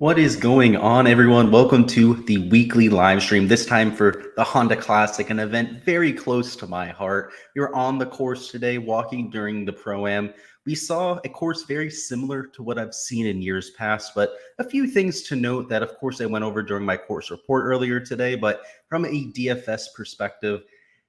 What is going on, everyone? Welcome to the weekly live stream, this time for the Honda Classic, an event very close to my heart. We were on the course today, walking during the Pro-Am. We saw a course very similar to what I've seen in years past, but a few things to note that, of course, I went over during my course report earlier today. But from a DFS perspective,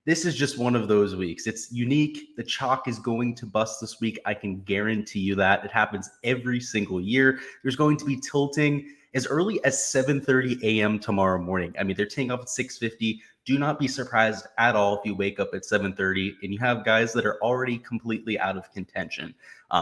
this is just one of those weeks. It's unique. The chalk is going to bust this week. I can guarantee you that. It happens every single year. There's going to be tilting as early as 7:30 a.m. tomorrow morning. I mean, they're teeing off at 6:50. Do not be surprised at all if you wake up at 7:30 and you have guys that are already completely out of contention.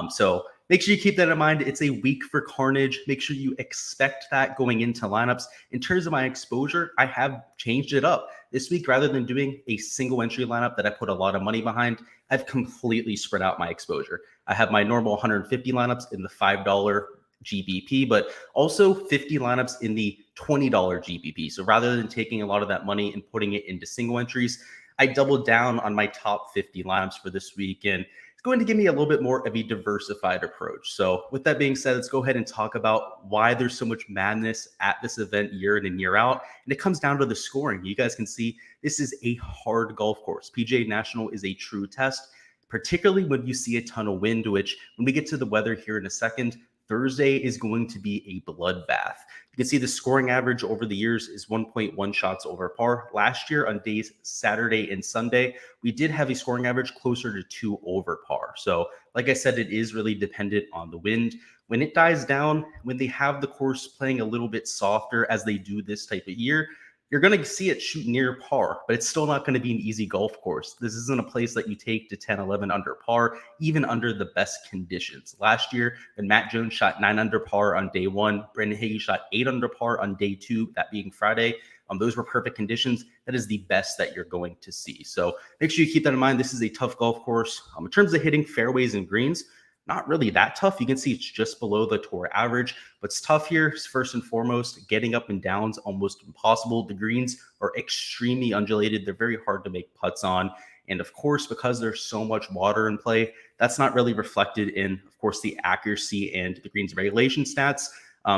So make sure you keep that in mind. It's a week for carnage. Make sure you expect that going into lineups. In terms of my exposure, I have changed it up. This week, rather than doing a single entry lineup that I put a lot of money behind, I've completely spread out my exposure. I have my normal 150 lineups in the $5 GBP, but also 50 lineups in the $20 GBP. So rather than taking a lot of that money and putting it into single entries, I doubled down on my top 50 lineups for this week, and it's going to give me a little bit more of a diversified approach. So with that being said, let's go ahead and talk about why there's so much madness at this event year in and year out. And it comes down to the scoring. You guys can see this is a hard golf course. PGA National is a true test, particularly when you see a ton of wind, which when we get to the weather here in a second, Thursday is going to be a bloodbath. You can see the scoring average over the years is 1.1 shots over par. Last year on days Saturday and Sunday, we did have a scoring average closer to 2 over par. So like I said, it is really dependent on the wind. When it dies down, when they have the course playing a little bit softer as they do this type of year, you're going to see it shoot near par, but it's still not going to be an easy golf course. This isn't a place that you take to 10, 11 under par, even under the best conditions. Last year, when Matt Jones shot 9 under par on day 1, Brendan Hagee shot 8 under par on day 2, that being Friday. Those were perfect conditions. That is the best that you're going to see. So make sure you keep that in mind. This is a tough golf course. In terms of hitting fairways and greens, not really that tough. You can see it's just below the tour average. What's tough here is first and foremost, getting up and down is almost impossible. The greens are extremely undulated. They're very hard to make putts on. And of course, because there's so much water in play, that's not really reflected in, of course, the accuracy and the greens regulation stats.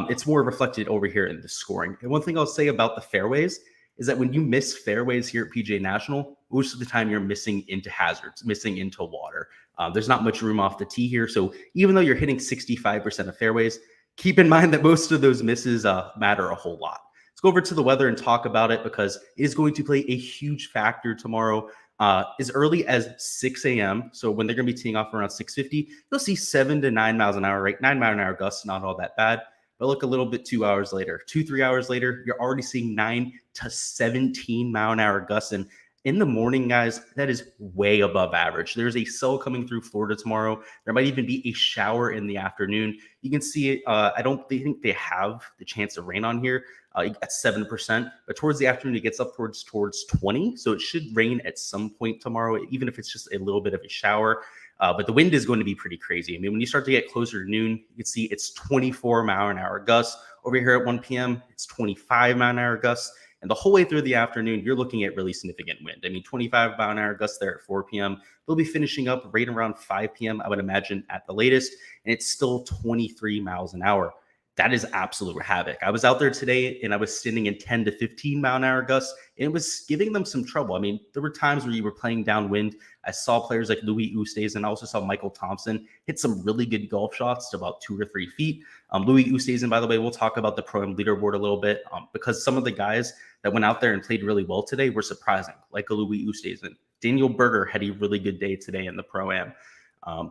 It's more reflected over here in the scoring. And one thing I'll say about the fairways is that when you miss fairways here at PGA National, most of the time you're missing into hazards, missing into water. There's not much room off the tee here. So even though you're hitting 65% of fairways, keep in mind that most of those misses matter a whole lot. Let's go over to the weather and talk about it because it is going to play a huge factor tomorrow. As early as 6 a.m. So when they're going to be teeing off around 6:50, you'll see 7 to 9 miles an hour, right? 9 mile an hour gusts, not all that bad. But look a little bit 2 hours later, 2-3 hours later, you're already seeing 9 to 17 mile an hour gusts. And in the morning, guys, that is way above average. There's a cell coming through Florida tomorrow. There might even be a shower in the afternoon. You can see it. I don't think they have the chance of rain on here at 7%, but towards the afternoon, it gets up towards 20. So it should rain at some point tomorrow, even if it's just a little bit of a shower. But the wind is going to be pretty crazy. I mean, when you start to get closer to noon, you can see it's 24 mile an hour gusts. Over here at 1 p.m., it's 25 mile an hour gusts. And the whole way through the afternoon, you're looking at really significant wind. I mean, 25 mile an hour gusts there at 4 p.m. They'll be finishing up right around 5 p.m., I would imagine, at the latest. And it's still 23 miles an hour. That is absolute havoc. I was out there today and I was standing in 10 to 15 mile an hour gusts, and it was giving them some trouble. I mean, there were times where you were playing downwind. I saw players like Louis Oosthuizen, and I also saw Michael Thompson hit some really good golf shots to about 2 or 3 feet. Louis Oosthuizen, by the way, we'll talk about the Pro-Am leaderboard a little bit because some of the guys that went out there and played really well today were surprising, like a Louis Oosthuizen. Daniel Berger had a really good day today in the Pro-Am.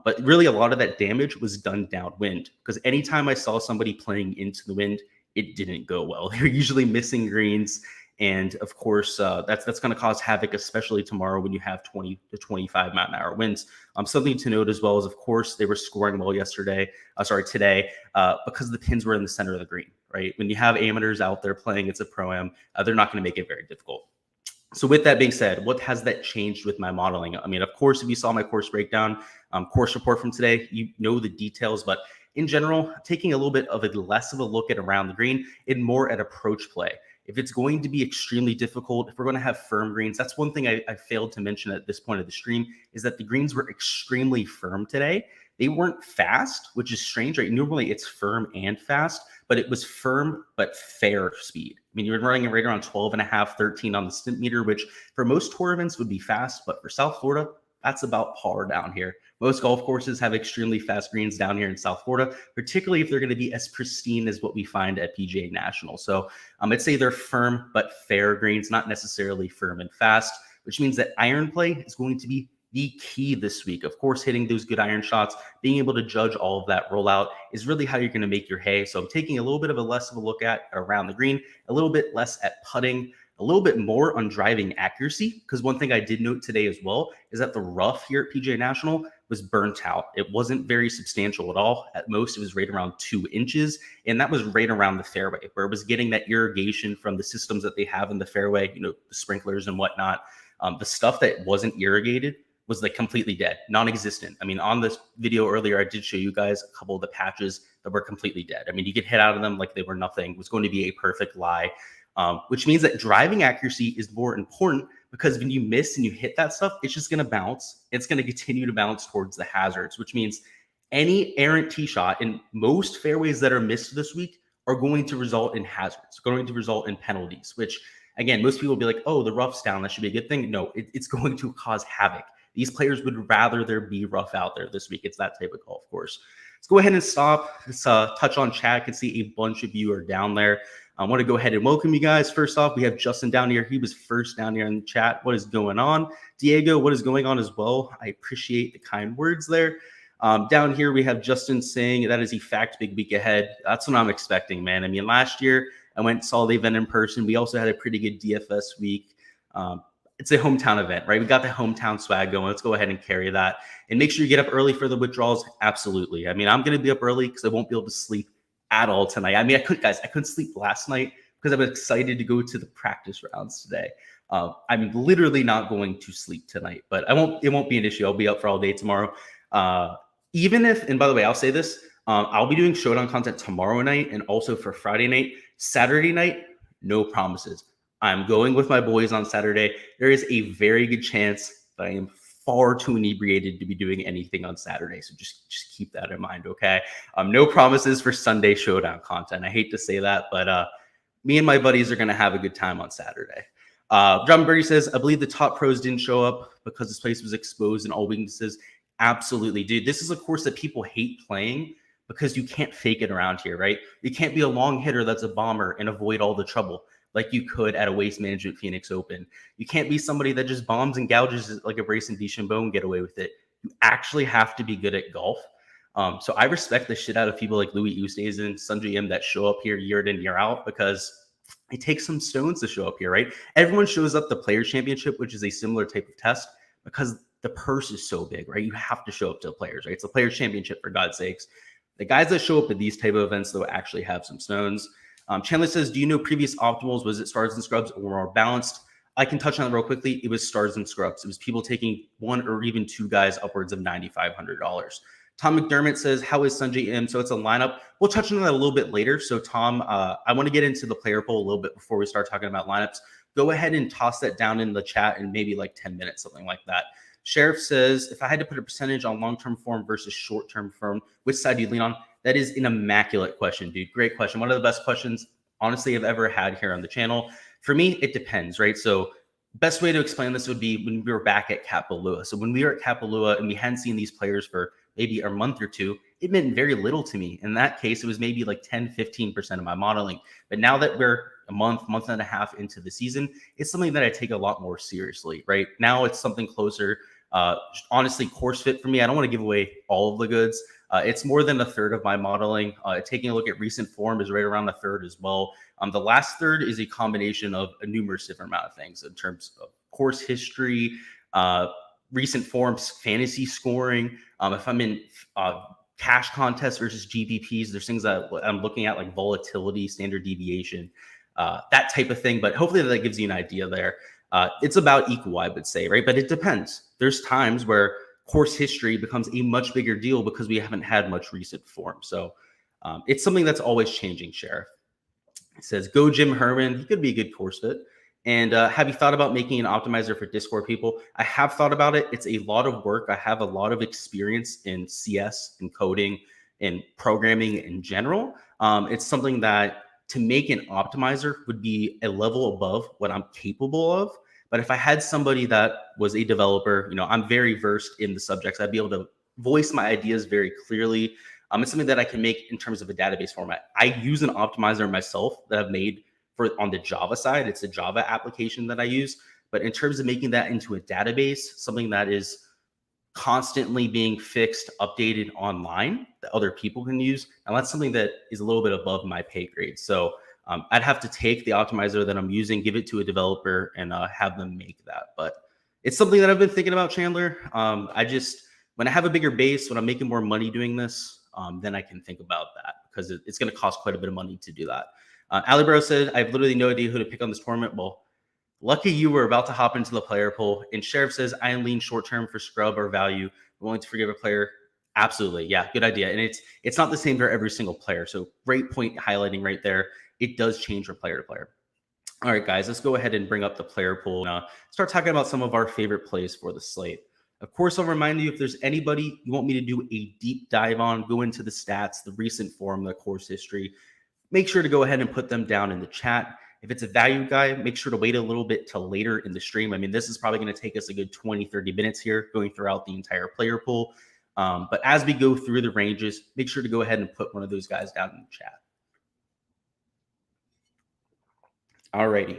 But really, a lot of that damage was done downwind because anytime I saw somebody playing into the wind, it didn't go well. They're usually missing greens. And of course, that's going to cause havoc, especially tomorrow when you have 20 to 25 mile an hour winds. Something to note as well is, of course, they were scoring well today, because the pins were in the center of the green, right? When you have amateurs out there playing, it's a Pro-Am, they're not going to make it very difficult. So with that being said, what has that changed with my modeling? I mean, of course, if you saw my course breakdown, course report from today, you know the details, but in general, taking a little bit of a less of a look at around the green and more at approach play. If it's going to be extremely difficult, if we're going to have firm greens, that's one thing I failed to mention at this point of the stream, is that the greens were extremely firm today. they weren't fast, which is strange, right? Normally it's firm and fast, but it was firm but fair speed. I mean, you're running right around 12 and a half, 13 on the stint meter, which for most tour events would be fast, but for South Florida, that's about par down here. Most golf courses have extremely fast greens down here in South Florida, particularly if they're going to be as pristine as what we find at PGA National. So I'd say they're firm but fair greens, not necessarily firm and fast, which means that iron play is going to be the key this week. Of course, hitting those good iron shots, being able to judge all of that rollout is really how you're going to make your hay. So I'm taking a little bit of a less of a look at around the green, a little bit less at putting, a little bit more on driving accuracy, because one thing I did note today as well is that the rough here at PGA National was burnt out. It wasn't very substantial at all. At most, it was right around 2 inches, and that was right around the fairway, where it was getting that irrigation from the systems that they have in the fairway, the sprinklers and whatnot. The stuff that wasn't irrigated was like completely dead, non-existent. I mean, on this video earlier, I did show you guys a couple of the patches that were completely dead. I mean, you could hit out of them like they were nothing. It was going to be a perfect lie. Which means that driving accuracy is more important, because when you miss and you hit that stuff, it's just going to bounce. It's going to continue to bounce towards the hazards, which means any errant tee shot in most fairways that are missed this week are going to result in hazards, going to result in penalties, which again, most people will be like, oh, the rough's down, that should be a good thing. No, it's going to cause havoc. These players would rather there be rough out there this week. It's that type of golf course. Let's go ahead and stop. Let's touch on chat. I can see a bunch of you are down there. I want to go ahead and welcome you guys. First off, we have Justin down here. He was first down here in the chat. What is going on? Diego, what is going on as well? I appreciate the kind words there. Down here, we have Justin saying that is a fact, big week ahead. That's what I'm expecting, man. I mean, last year, I went and saw the event in person. We also had a pretty good DFS week. It's a hometown event, right? We got the hometown swag going. Let's go ahead and carry that. And make sure you get up early for the withdrawals. Absolutely. I mean, I'm going to be up early because I won't be able to sleep at all tonight. I mean, I couldn't sleep last night because I was excited to go to the practice rounds today. I'm literally not going to sleep tonight, but it won't be an issue. I'll be up for all day tomorrow. Even if, and by the way, I'll say this, I'll be doing showdown content tomorrow night and also for Friday night. Saturday night, no promises. I'm going with my boys on Saturday. There is a very good chance that I am far too inebriated to be doing anything on Saturday. So just keep that in mind, okay? No promises for Sunday showdown content. I hate to say that, but me and my buddies are going to have a good time on Saturday. John Birdie says, I believe the top pros didn't show up because this place was exposed and all weaknesses. Absolutely, dude. This is a course that people hate playing because you can't fake it around here, right? You can't be a long hitter that's a bomber and avoid all the trouble like you could at a Waste Management Phoenix Open. You can't be somebody that just bombs and gouges like a Bryson DeChambeau and get away with it. You actually have to be good at golf. So I respect the shit out of people like Louis Oosthuizen, Sungjae Im that show up here year in, year out, because it takes some stones to show up here, right? Everyone shows up the Players Championship, which is a similar type of test, because the purse is so big, right? You have to show up to the Players, right? It's a Players Championship, for God's sakes. The guys that show up at these type of events, though, actually have some stones. Chandler says, do you know previous optimals? Was it stars and scrubs or more balanced? I can touch on it real quickly. It was stars and scrubs. It was people taking one or even two guys upwards of $9,500. Tom McDermott says, how is Sungjae Im? So it's a lineup. We'll touch on that a little bit later. So Tom, I want to get into the player poll a little bit before we start talking about lineups. Go ahead and toss that down in the chat in maybe like 10 minutes, something like that. Sheriff says, if I had to put a percentage on long-term form versus short-term form, which side do you lean on? That is an immaculate question, dude. Great question. One of the best questions, honestly, I've ever had here on the channel. For me, it depends, right? So best way to explain this would be when we were back at Kapalua. So when we were at Kapalua and we hadn't seen these players for maybe a month or two, it meant very little to me. In that case, it was maybe like 10, 15% of my modeling. But now that we're a month and a half into the season, it's something that I take a lot more seriously, right? Now it's something closer. Honestly, course fit for me. I don't want to give away all of the goods. It's more than a third of my modeling. Taking a look at recent form is right around a third as well. The last third is a combination of a numerous different amount of things in terms of course history, recent forms, fantasy scoring. If I'm in cash contests versus GPPs, there's things that I'm looking at like volatility, standard deviation, that type of thing. But hopefully that gives you an idea there. It's about equal, I would say, right? But it depends. There's times where course history becomes a much bigger deal because we haven't had much recent form. So it's something that's always changing, Sheriff. It says, go Jim Herman. He could be a good course fit. And have you thought about making an optimizer for Discord people? I have thought about it. It's a lot of work. I have a lot of experience in CS and coding and programming in general. It's something that to make an optimizer would be a level above what I'm capable of. But if I had somebody that was a developer, I'm very versed in the subjects. I'd be able to voice my ideas very clearly. It's something that I can make in terms of a database format. I use an optimizer myself that I've made for on the Java side. It's a Java application that I use. But in terms of making that into a database, something that is constantly being fixed, updated online that other people can use, and that's something that is a little bit above my pay grade. So I'd have to take the optimizer that I'm using, give it to a developer, and have them make that. But it's something that I've been thinking about, Chandler. When I have a bigger base, when I'm making more money doing this, then I can think about that because it's going to cost quite a bit of money to do that. Alibro said, I have literally no idea who to pick on this tournament. Well, lucky you were about to hop into the player pool. And Sheriff says, I lean short term for scrub or value. Willing to forgive a player. Absolutely. Yeah, good idea. And it's not the same for every single player. So great point highlighting right there. It does change from player to player. All right, guys, let's go ahead and bring up the player pool and start talking about some of our favorite plays for the slate. Of course, I'll remind you, if there's anybody you want me to do a deep dive on, go into the stats, the recent form, the course history, make sure to go ahead and put them down in the chat. If it's a value guy, make sure to wait a little bit till later in the stream. I mean, this is probably going to take us a good 20, 30 minutes here going throughout the entire player pool. But as we go through the ranges, make sure to go ahead and put one of those guys down in the chat. Alrighty.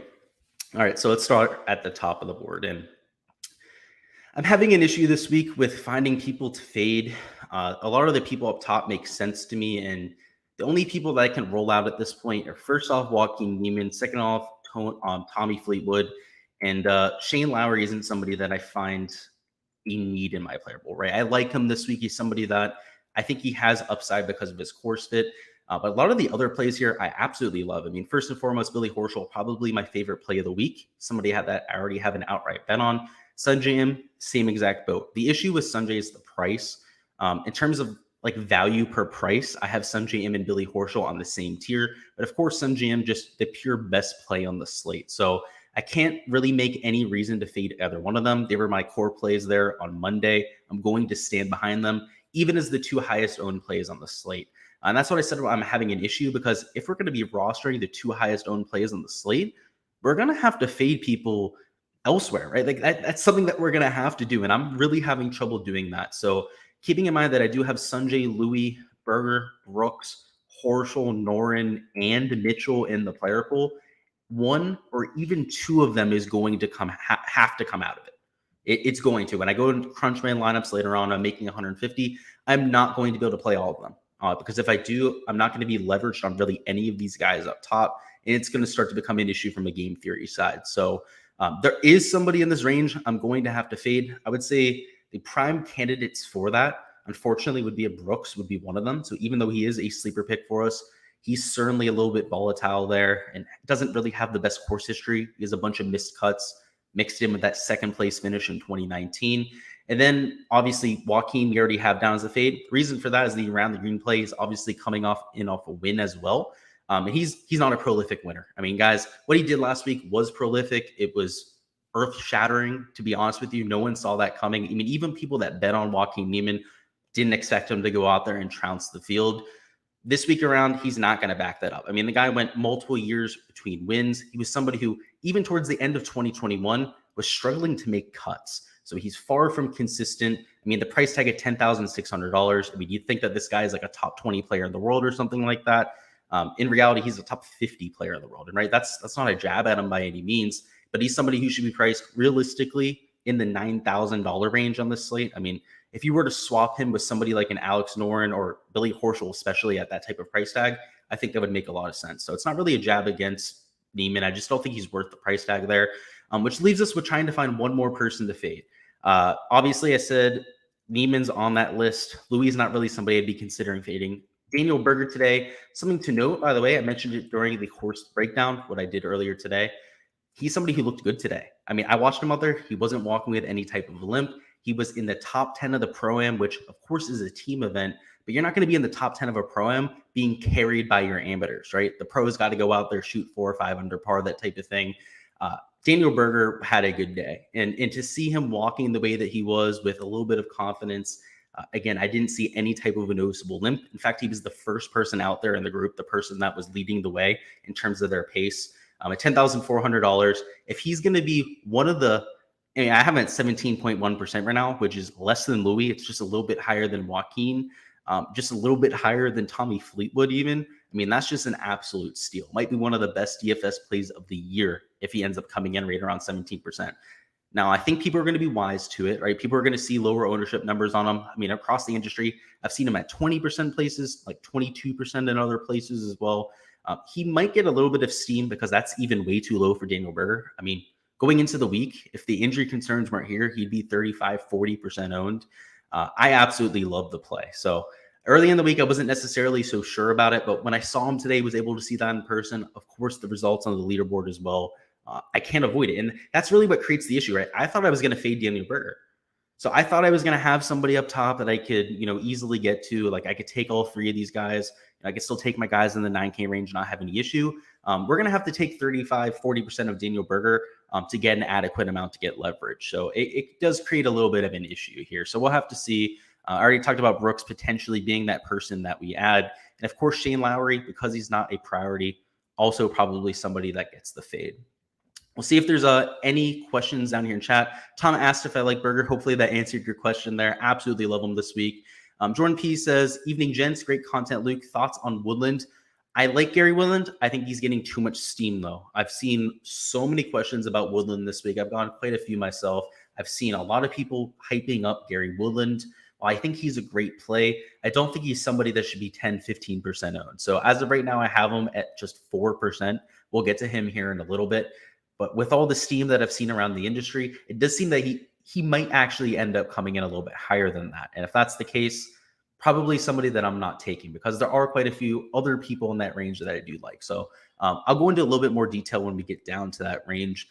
All right, so let's start at the top of the board. And I'm having an issue this week with finding people to fade. A lot of the people up top make sense to me. And the only people that I can roll out at this point are first off, Joaquin Neiman, second off, Tommy Fleetwood. And Shane Lowry isn't somebody that I find a need in my player pool, right? I like him this week. He's somebody that I think he has upside because of his course fit. But a lot of the other plays here, I absolutely love. I mean, first and foremost, Billy Horschel, probably my favorite play of the week. Somebody had that I already have an outright bet on. Sanjay M, same exact boat. The issue with Sanjay is the price. In terms of like value per price, I have Sanjay M and Billy Horschel on the same tier. But of course, Sanjay M just the pure best play on the slate. So I can't really make any reason to fade either one of them. They were my core plays there on Monday. I'm going to stand behind them, even as the two highest owned plays on the slate. And that's what I said I'm having an issue, because if we're going to be rostering the two highest owned plays on the slate, we're going to have to fade people elsewhere, right? Like that's something that we're going to have to do. And I'm really having trouble doing that. So keeping in mind that I do have Sanjay, Louis, Berger, Brooks, Horschel, Noren, and Mitchell in the player pool, one or even two of them is going to have to come out of it. It's going to. When I go into Crunchman lineups later on, I'm making 150. I'm not going to be able to play all of them. Because if I do, I'm not going to be leveraged on really any of these guys up top. And it's going to start to become an issue from a game theory side. So there is somebody in this range I'm going to have to fade. I would say the prime candidates for that, unfortunately, would be a Brooks, would be one of them. So even though he is a sleeper pick for us, he's certainly a little bit volatile there and doesn't really have the best course history. He has a bunch of missed cuts mixed in with that second place finish in 2019. And then obviously Joaquin, we already have down as a fade. The reason for that is the around the green play is obviously coming off a win as well. And he's not a prolific winner. I mean, guys, what he did last week was prolific. It was earth-shattering, to be honest with you. No one saw that coming. I mean, even people that bet on Joaquin Neiman didn't expect him to go out there and trounce the field. This week around, he's not going to back that up. I mean, the guy went multiple years between wins. He was somebody who, even towards the end of 2021, was struggling to make cuts. So he's far from consistent. I mean, the price tag at $10,600. I mean, you'd think that this guy is like a top 20 player in the world or something like that. In reality, he's a top 50 player in the world. And right, that's not a jab at him by any means, but he's somebody who should be priced realistically in the $9,000 range on this slate. I mean, if you were to swap him with somebody like an Alex Noren or Billy Horschel, especially at that type of price tag, I think that would make a lot of sense. So it's not really a jab against Neiman. I just don't think he's worth the price tag there, which leaves us with trying to find one more person to fade. Obviously, I said Neiman's on that list. Louis is not really somebody I'd be considering fading. Daniel Berger today, something to note, by the way, I mentioned it during the course breakdown, what I did earlier today. He's somebody who looked good today. I mean, I watched him out there. He wasn't walking with any type of limp. He was in the top 10 of the Pro-Am, which of course is a team event, but you're not going to be in the top 10 of a Pro-Am being carried by your amateurs, right? The pros got to go out there, shoot 4 or 5 under par, that type of thing. Daniel Berger had a good day. And to see him walking the way that he was with a little bit of confidence, again, I didn't see any type of a noticeable limp. In fact, he was the first person out there in the group, the person that was leading the way in terms of their pace. At $10,400, if he's going to be one of the, I have him at 17.1% right now, which is less than Louis. It's just a little bit higher than Joaquin, just a little bit higher than Tommy Fleetwood even. I mean, that's just an absolute steal. Might be one of the best DFS plays of the year if he ends up coming in right around 17%. Now, I think people are going to be wise to it, right? People are going to see lower ownership numbers on him. I mean, across the industry, I've seen him at 20% places, like 22% in other places as well. He might get a little bit of steam because that's even way too low for Daniel Berger. I mean, going into the week, if the injury concerns weren't here, he'd be 35, 40% owned. I absolutely love the play. So early in the week, I wasn't necessarily so sure about it, but when I saw him today, was able to see that in person. Of course, the results on the leaderboard as well. I can't avoid it. And that's really what creates the issue, right? I thought I was going to fade Daniel Berger. So I thought I was going to have somebody up top that I could, easily get to. Like I could take all three of these guys. I could still take my guys in the 9K range and not have any issue. We're going to have to take 35, 40% of Daniel Berger to get an adequate amount to get leverage. So it does create a little bit of an issue here. So we'll have to see. I already talked about Brooks potentially being that person that we add. And of course, Shane Lowry, because he's not a priority, also probably somebody that gets the fade. We'll see if there's any questions down here in chat. Tom asked if I like Berger. Hopefully that answered your question there. Absolutely love him this week. Jordan P says, evening, gents. Great content, Luke. Thoughts on Woodland? I like Gary Woodland. I think he's getting too much steam, though. I've seen so many questions about Woodland this week. I've gone quite a few myself. I've seen a lot of people hyping up Gary Woodland. While I think he's a great play, I don't think he's somebody that should be 10, 15% owned. So as of right now, I have him at just 4%. We'll get to him here in a little bit. But with all the steam that I've seen around the industry, it does seem that he might actually end up coming in a little bit higher than that. And if that's the case, probably somebody that I'm not taking because there are quite a few other people in that range that I do like. So I'll go into a little bit more detail when we get down to that range.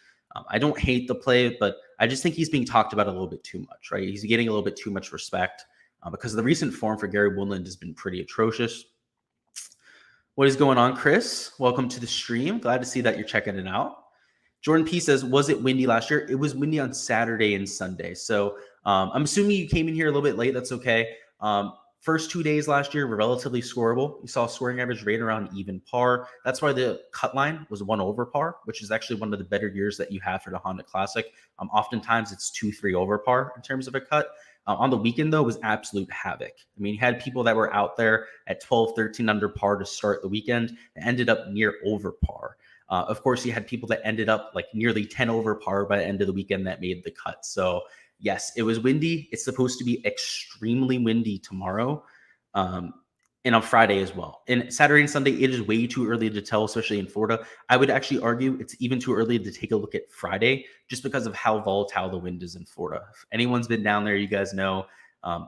I don't hate the play, but I just think he's being talked about a little bit too much, right? He's getting a little bit too much respect because the recent form for Gary Woodland has been pretty atrocious. What is going on, Chris? Welcome to the stream. Glad to see that you're checking it out. Jordan P says, was it windy last year? It was windy on Saturday and Sunday. So I'm assuming you came in here a little bit late. That's okay. First 2 days last year were relatively scoreable. You saw a scoring average right around even par. That's why the cut line was 1 over par, which is actually one of the better years that you have for the Honda Classic. Oftentimes it's 2-3 over par in terms of a cut. On the weekend, though, was absolute havoc. I mean, you had people that were out there at 12, 13 under par to start the weekend that ended up near over par. Of course, you had people that ended up like nearly 10 over par by the end of the weekend that made the cut. So yes, it was windy. It's supposed to be extremely windy tomorrow and on Friday as well. And Saturday and Sunday, it is way too early to tell, especially in Florida. I would actually argue it's even too early to take a look at Friday just because of how volatile the wind is in Florida. If anyone's been down there, you guys know.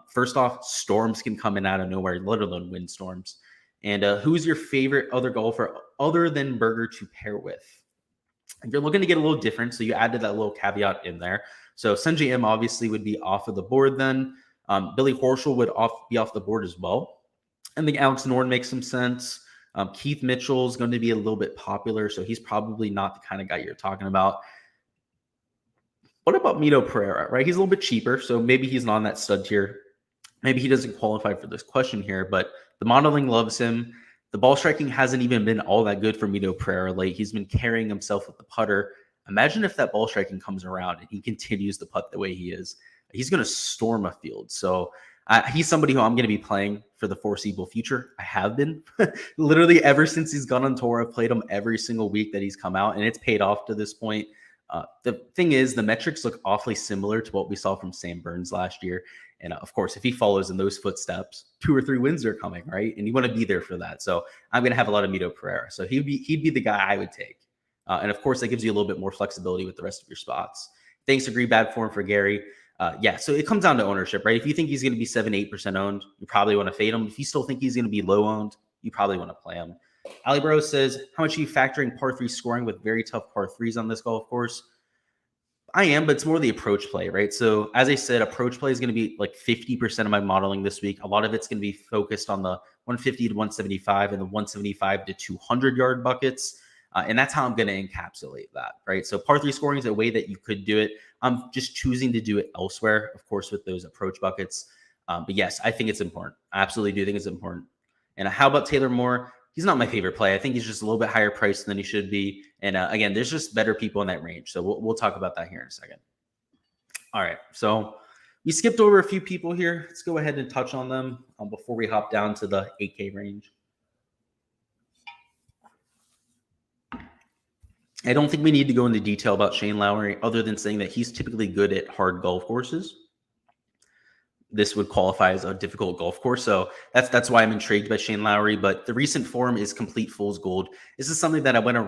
First off, storms can come in out of nowhere, let alone windstorms. And who's your favorite other golfer other than Berger to pair with? If you're looking to get a little different, so you added that little caveat in there. So Sungjae Im obviously would be off of the board then. Billy Horschel would be off the board as well. I think Alex Noren makes some sense. Keith Mitchell is going to be a little bit popular, so he's probably not the kind of guy you're talking about. What about Mito Pereira, right? He's a little bit cheaper, so maybe he's not on that stud tier. Maybe he doesn't qualify for this question here, but the modeling loves him. The ball striking hasn't even been all that good for Mito Pereira late. He's been carrying himself with the putter. Imagine if that ball striking comes around and he continues to putt the way he is. He's going to storm a field. So he's somebody who I'm going to be playing for the foreseeable future. I have been. Literally ever since he's gone on tour, I've played him every single week that he's come out, and it's paid off to this point. The thing is, the metrics look awfully similar to what we saw from Sam Burns last year. And of course, if he follows in those footsteps, 2 or 3 wins are coming, right? And you want to be there for that. So I'm going to have a lot of Mito Pereira. So he'd be the guy I would take. And of course, that gives you a little bit more flexibility with the rest of your spots. Thanks, agree, bad form for Gary. Yeah, so it comes down to ownership, right? If you think he's going to be 7-8% owned, you probably want to fade him. If you still think he's going to be low owned, you probably want to play him. Ali Bro says, how much are you factoring par 3 scoring with very tough par 3s on this golf course? I am, but it's more the approach play, right? So as I said, approach play is going to be like 50% of my modeling this week. A lot of it's going to be focused on the 150 to 175 and the 175 to 200 yard buckets. And that's how I'm going to encapsulate that, right? So par 3 scoring is a way that you could do it. I'm just choosing to do it elsewhere, of course, with those approach buckets. But yes, I think it's important. I absolutely do think it's important. And how about Taylor Moore? He's not my favorite play. I think he's just a little bit higher priced than he should be. And again, there's just better people in that range. So we'll talk about that here in a second. All right. So we skipped over a few people here. Let's go ahead and touch on them before we hop down to the 8K range. I don't think we need to go into detail about Shane Lowry other than saying that he's typically good at hard golf courses. This would qualify as a difficult golf course. So that's why I'm intrigued by Shane Lowry. But the recent form is complete fool's gold. This is something that I went on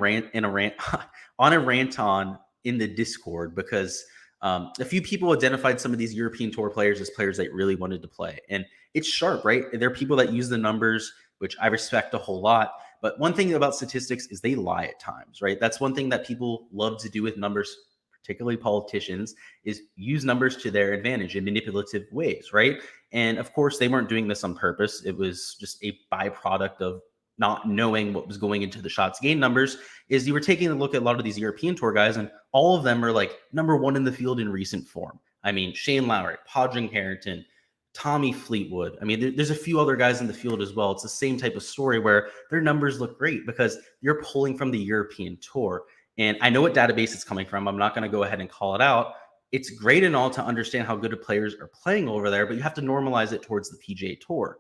a rant on in the Discord because a few people identified some of these European Tour players as players they really wanted to play. And it's sharp, right? There are people that use the numbers, which I respect a whole lot. But one thing about statistics is they lie at times, right? That's one thing that people love to do with numbers, particularly politicians, is use numbers to their advantage in manipulative ways, right? And of course, they weren't doing this on purpose. It was just a byproduct of not knowing what was going into the shots gained numbers. Is you were taking a look at a lot of these European Tour guys, and all of them are like #1 in the field in recent form. I mean, Shane Lowry, Padraig Harrington, Tommy Fleetwood. I mean, there's a few other guys in the field as well. It's the same type of story where their numbers look great because you're pulling from the European Tour. And I know what database it's coming from. I'm not going to go ahead and call it out. It's great and all to understand how good the players are playing over there, but you have to normalize it towards the PGA Tour.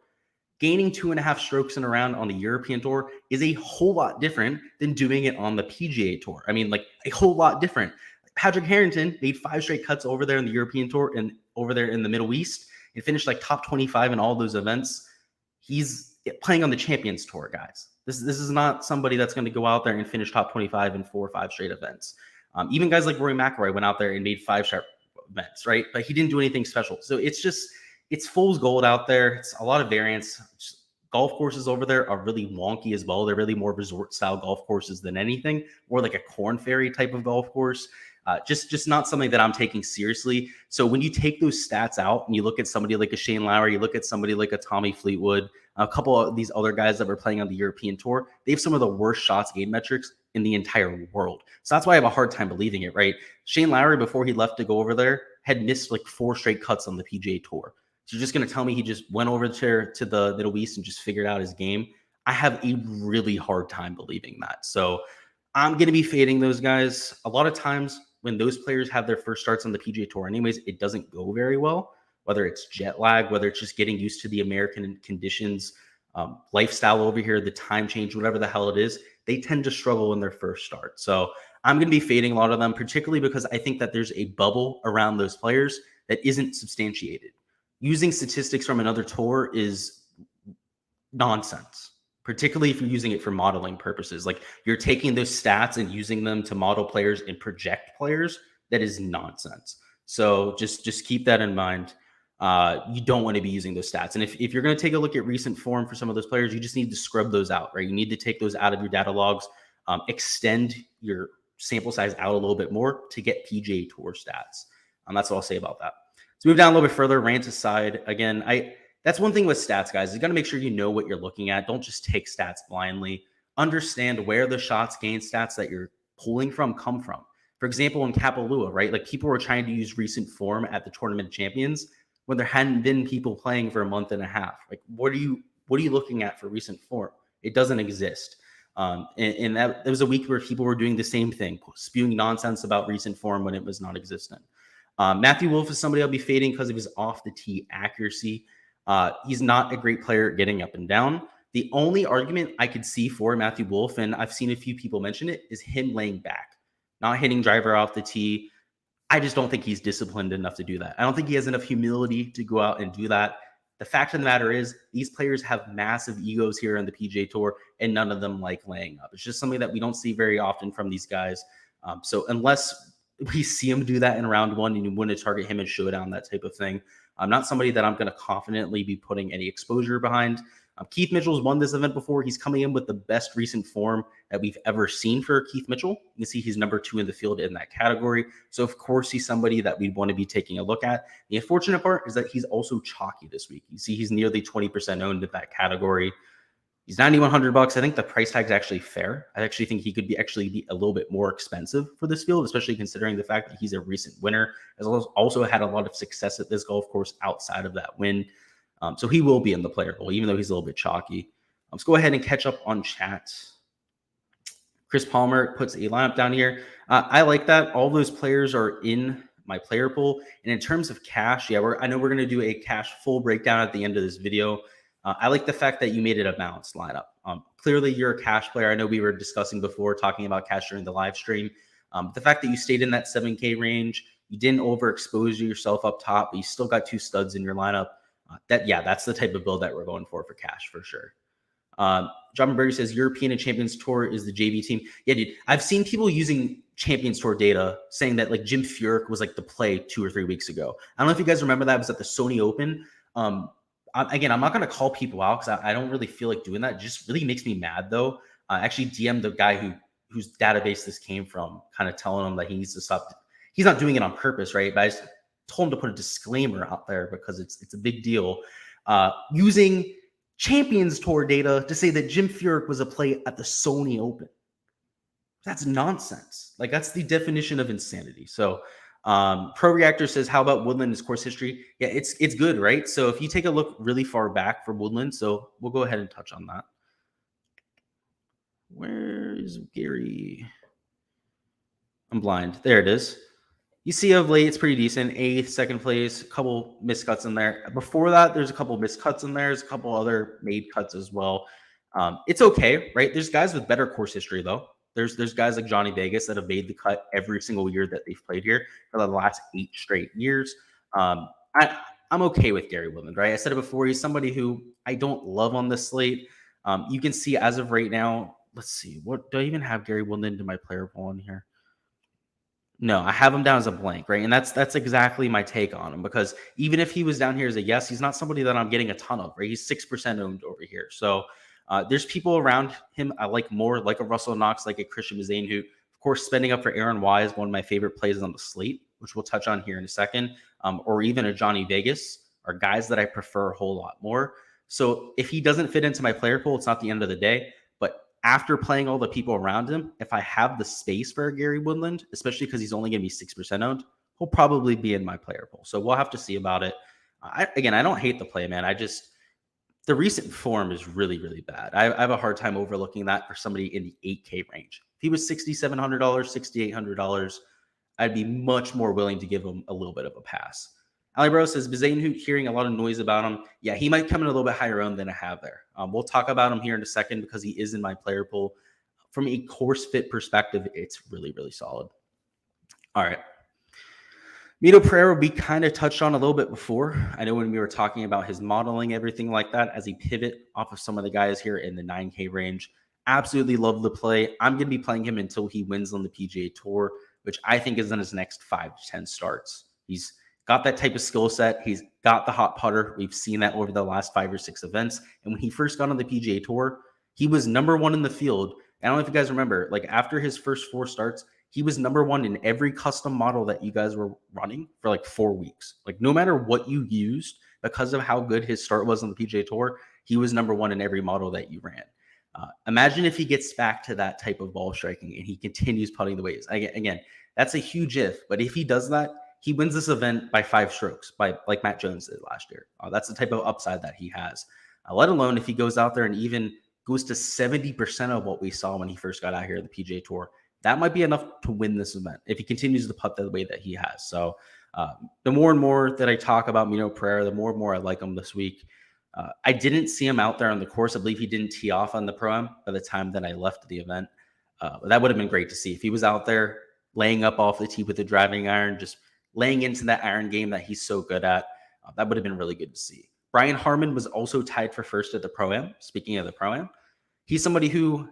Gaining 2.5 strokes in a round on the European Tour is a whole lot different than doing it on the PGA Tour. I mean, like a whole lot different. Padraig Harrington made 5 straight cuts over there in the European Tour and over there in the Middle East and finished like top 25 in all those events. He's playing on the Champions Tour, guys. This is not somebody that's going to go out there and finish top 25 in 4 or 5 straight events. Even guys like Rory McIlroy went out there and made 5-star events, right? But he didn't do anything special. So it's fool's gold out there. It's a lot of variance. Golf courses over there are really wonky as well. They're really more resort style golf courses than anything, more like a Corn Ferry type of golf course. Just not something that I'm taking seriously. So when you take those stats out and you look at somebody like a Shane Lowry, you look at somebody like a Tommy Fleetwood, a couple of these other guys that were playing on the European Tour, they have some of the worst shots gained metrics in the entire world. So that's why I have a hard time believing it, right? Shane Lowry, before he left to go over there, had missed like 4 straight cuts on the PGA Tour. So you're just going to tell me he just went over to the Middle East and just figured out his game? I have a really hard time believing that. So I'm going to be fading those guys. A lot of times when those players have their first starts on the PGA Tour anyways, it doesn't go very well, whether it's jet lag, whether it's just getting used to the American conditions, lifestyle over here, the time change, whatever the hell it is, they tend to struggle in their first start. So I'm going to be fading a lot of them, particularly because I think that there's a bubble around those players that isn't substantiated. Using statistics from another tour is nonsense, particularly if you're using it for modeling purposes. Like you're taking those stats and using them to model players and project players. That is nonsense. So just keep that in mind. You don't want to be using those stats. And if you're going to take a look at recent form for some of those players, you just need to scrub those out, right? You need to take those out of your data logs, extend your sample size out a little bit more to get PGA Tour stats. That's what I'll say about that. Let's move down a little bit further, rant aside. Again, that's one thing with stats, guys. You got to make sure you know what you're looking at. Don't just take stats blindly. Understand where the shots gained stats that you're pulling from come from. For example, in Kapalua, right? Like people were trying to use recent form at the Tournament of Champions when there hadn't been people playing for a month and a half. Like, what are you looking at for recent form? It doesn't exist. And that there was a week where people were doing the same thing, spewing nonsense about recent form when it was non-existent. Matthew Wolff is somebody I'll be fading because of his off the tee accuracy. He's not a great player getting up and down. The only argument I could see for Matthew Wolff, and I've seen a few people mention it, is him laying back, not hitting driver off the tee. I just don't think he's disciplined enough to do that. I don't think he has enough humility to go out and do that. The fact of the matter is these players have massive egos here on the PGA Tour, and none of them like laying up. It's just something that we don't see very often from these guys. So unless we see him do that in round one and you want to target him in showdown, that type of thing, I'm not somebody that I'm going to confidently be putting any exposure behind. Keith Mitchell's won this event before. He's coming in with the best recent form that we've ever seen for Keith Mitchell. You can see he's #2 in the field in that category. So, of course, he's somebody that we'd want to be taking a look at. The unfortunate part is that he's also chalky this week. You see he's nearly 20% owned in that category. He's $9,100. I think the price tag is actually fair. I actually think he could be a little bit more expensive for this field, especially considering the fact that he's a recent winner, as well as also had a lot of success at this golf course outside of that win. So he will be in the player pool, even though he's a little bit chalky. Let's go ahead and catch up on chat. Chris Palmer puts a lineup down here. I like that. All those players are in my player pool. And in terms of cash, yeah, I know we're going to do a cash full breakdown at the end of this video. I like the fact that you made it a balanced lineup. Clearly, you're a cash player. I know we were discussing before, talking about cash during the live stream. The fact that you stayed in that 7K range, you didn't overexpose yourself up top, but you still got 2 studs in your lineup. That's the type of build that we're going for cash for sure. John Berger says European and Champions Tour is the JV team. Yeah, dude. I've seen people using Champions Tour data saying that like Jim Furyk was like the play 2 or 3 weeks ago. I don't know if you guys remember that. It was at the Sony Open. Again, I'm not going to call people out because I don't really feel like doing that. It just really makes me mad though. I actually DM'd the guy whose database this came from, kind of telling him that he needs to stop. He's not doing it on purpose, right? But I just told him to put a disclaimer out there because it's a big deal. Using Champions Tour data to say that Jim Furyk was a play at the Sony Open. That's nonsense. Like, that's the definition of insanity. So Pro Reactor says, how about Woodland as course history? Yeah, it's good, right? So if you take a look really far back for Woodland, so we'll go ahead and touch on that. Where is Gary? I'm blind. There it is. You see of late, it's pretty decent. 8th, 2nd place, a couple miscuts in there. Before that, there's a couple miscuts in there. There's a couple other made cuts as well. It's okay, right? There's guys with better course history, though. There's guys like Johnny Vegas that have made the cut every single year that they've played here for the last 8 straight years. I'm okay with Gary Woodland, right? I said it before. He's somebody who I don't love on this slate. You can see as of right now, let's see. What do I even have Gary Woodland in my player pool in here? No, I have him down as a blank, right? And that's exactly my take on him, because even if he was down here as a yes, he's not somebody that I'm getting a ton of, right? He's 6% owned over here. So there's people around him I like more, like a Russell Knox, like a Christian Mazane, who, of course, spending up for Aaron Y is one of my favorite plays on the slate, which we'll touch on here in a second, or even a Johnny Vegas, are guys that I prefer a whole lot more. So if he doesn't fit into my player pool, it's not the end of the day. But after playing all the people around him, if I have the space for Gary Woodland, especially because he's only going to be 6% owned, he'll probably be in my player pool. So we'll have to see about it. I don't hate the play, man. The recent form is really, really bad. I have a hard time overlooking that for somebody in the 8K range. If he was $6,700, $6,800, I'd be much more willing to give him a little bit of a pass. Ali Bro says, Bazane hearing a lot of noise about him. Yeah, he might come in a little bit higher owned than I have there. We'll talk about him here in a second because he is in my player pool. From a course fit perspective, it's really, really solid. All right. Mito Pereira, we kind of touched on a little bit before. I know when we were talking about his modeling, everything like that, as a pivot off of some of the guys here in the 9K range. Absolutely love the play. I'm going to be playing him until he wins on the PGA Tour, which I think is in his next 5 to 10 starts. He's got that type of skill set. He's got the hot putter. We've seen that over the last 5 or 6 events. And when he first got on the PGA Tour, he was #1 in the field. I don't know if you guys remember, like after his first 4 starts, he was #1 in every custom model that you guys were running for like 4 weeks. Like no matter what you used, because of how good his start was on the PGA Tour, he was #1 in every model that you ran. Imagine if he gets back to that type of ball striking and he continues putting the waves. Again, that's a huge if, but if he does that, he wins this event by 5 strokes, like Matt Jones did last year. That's the type of upside that he has. Let alone if he goes out there and even goes to 70% of what we saw when he first got out here at the PGA Tour. That might be enough to win this event if he continues to putt the way that he has. So the more and more that I talk about Mito Pereira, the more and more I like him this week. I didn't see him out there on the course. I believe he didn't tee off on the Pro-Am by the time that I left the event. But that would have been great to see. If he was out there laying up off the tee with the driving iron, just laying into that iron game that he's so good at, that would have been really good to see. Brian Harmon was also tied for first at the Pro-Am. Speaking of the Pro-Am, he's somebody who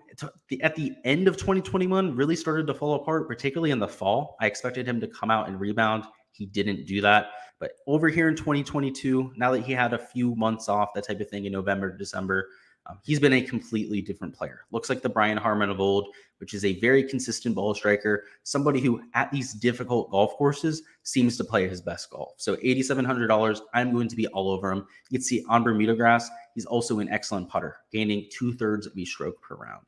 at the end of 2021 really started to fall apart, particularly in the fall. I expected him to come out and rebound. He didn't do that. But over here in 2022, now that he had a few months off, that type of thing in November, December, He's been a completely different player. Looks like the Brian Harmon of old, which is a very consistent ball striker, somebody who at these difficult golf courses seems to play his best golf. So $8,700, I'm going to be all over him. You can see on Bermuda grass, he's also an excellent putter, gaining 2/3 of each stroke per round.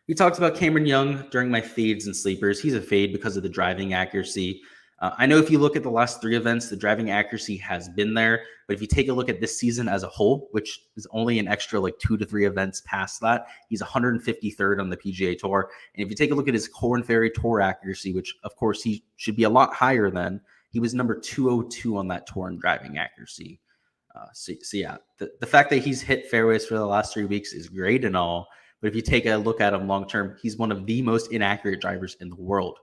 We talked about Cameron Young during my fades and sleepers. He's a fade because of the driving accuracy. I know if you look at the last 3 events, the driving accuracy has been there. But if you take a look at this season as a whole, which is only an extra like 2 to 3 events past that, he's 153rd on the PGA Tour. And if you take a look at his Corn Ferry Tour accuracy, which of course he should be a lot higher than, he was number 202 on that tour in driving accuracy. So yeah, the fact that he's hit fairways for the last 3 weeks is great and all. But if you take a look at him long term, he's one of the most inaccurate drivers in the world,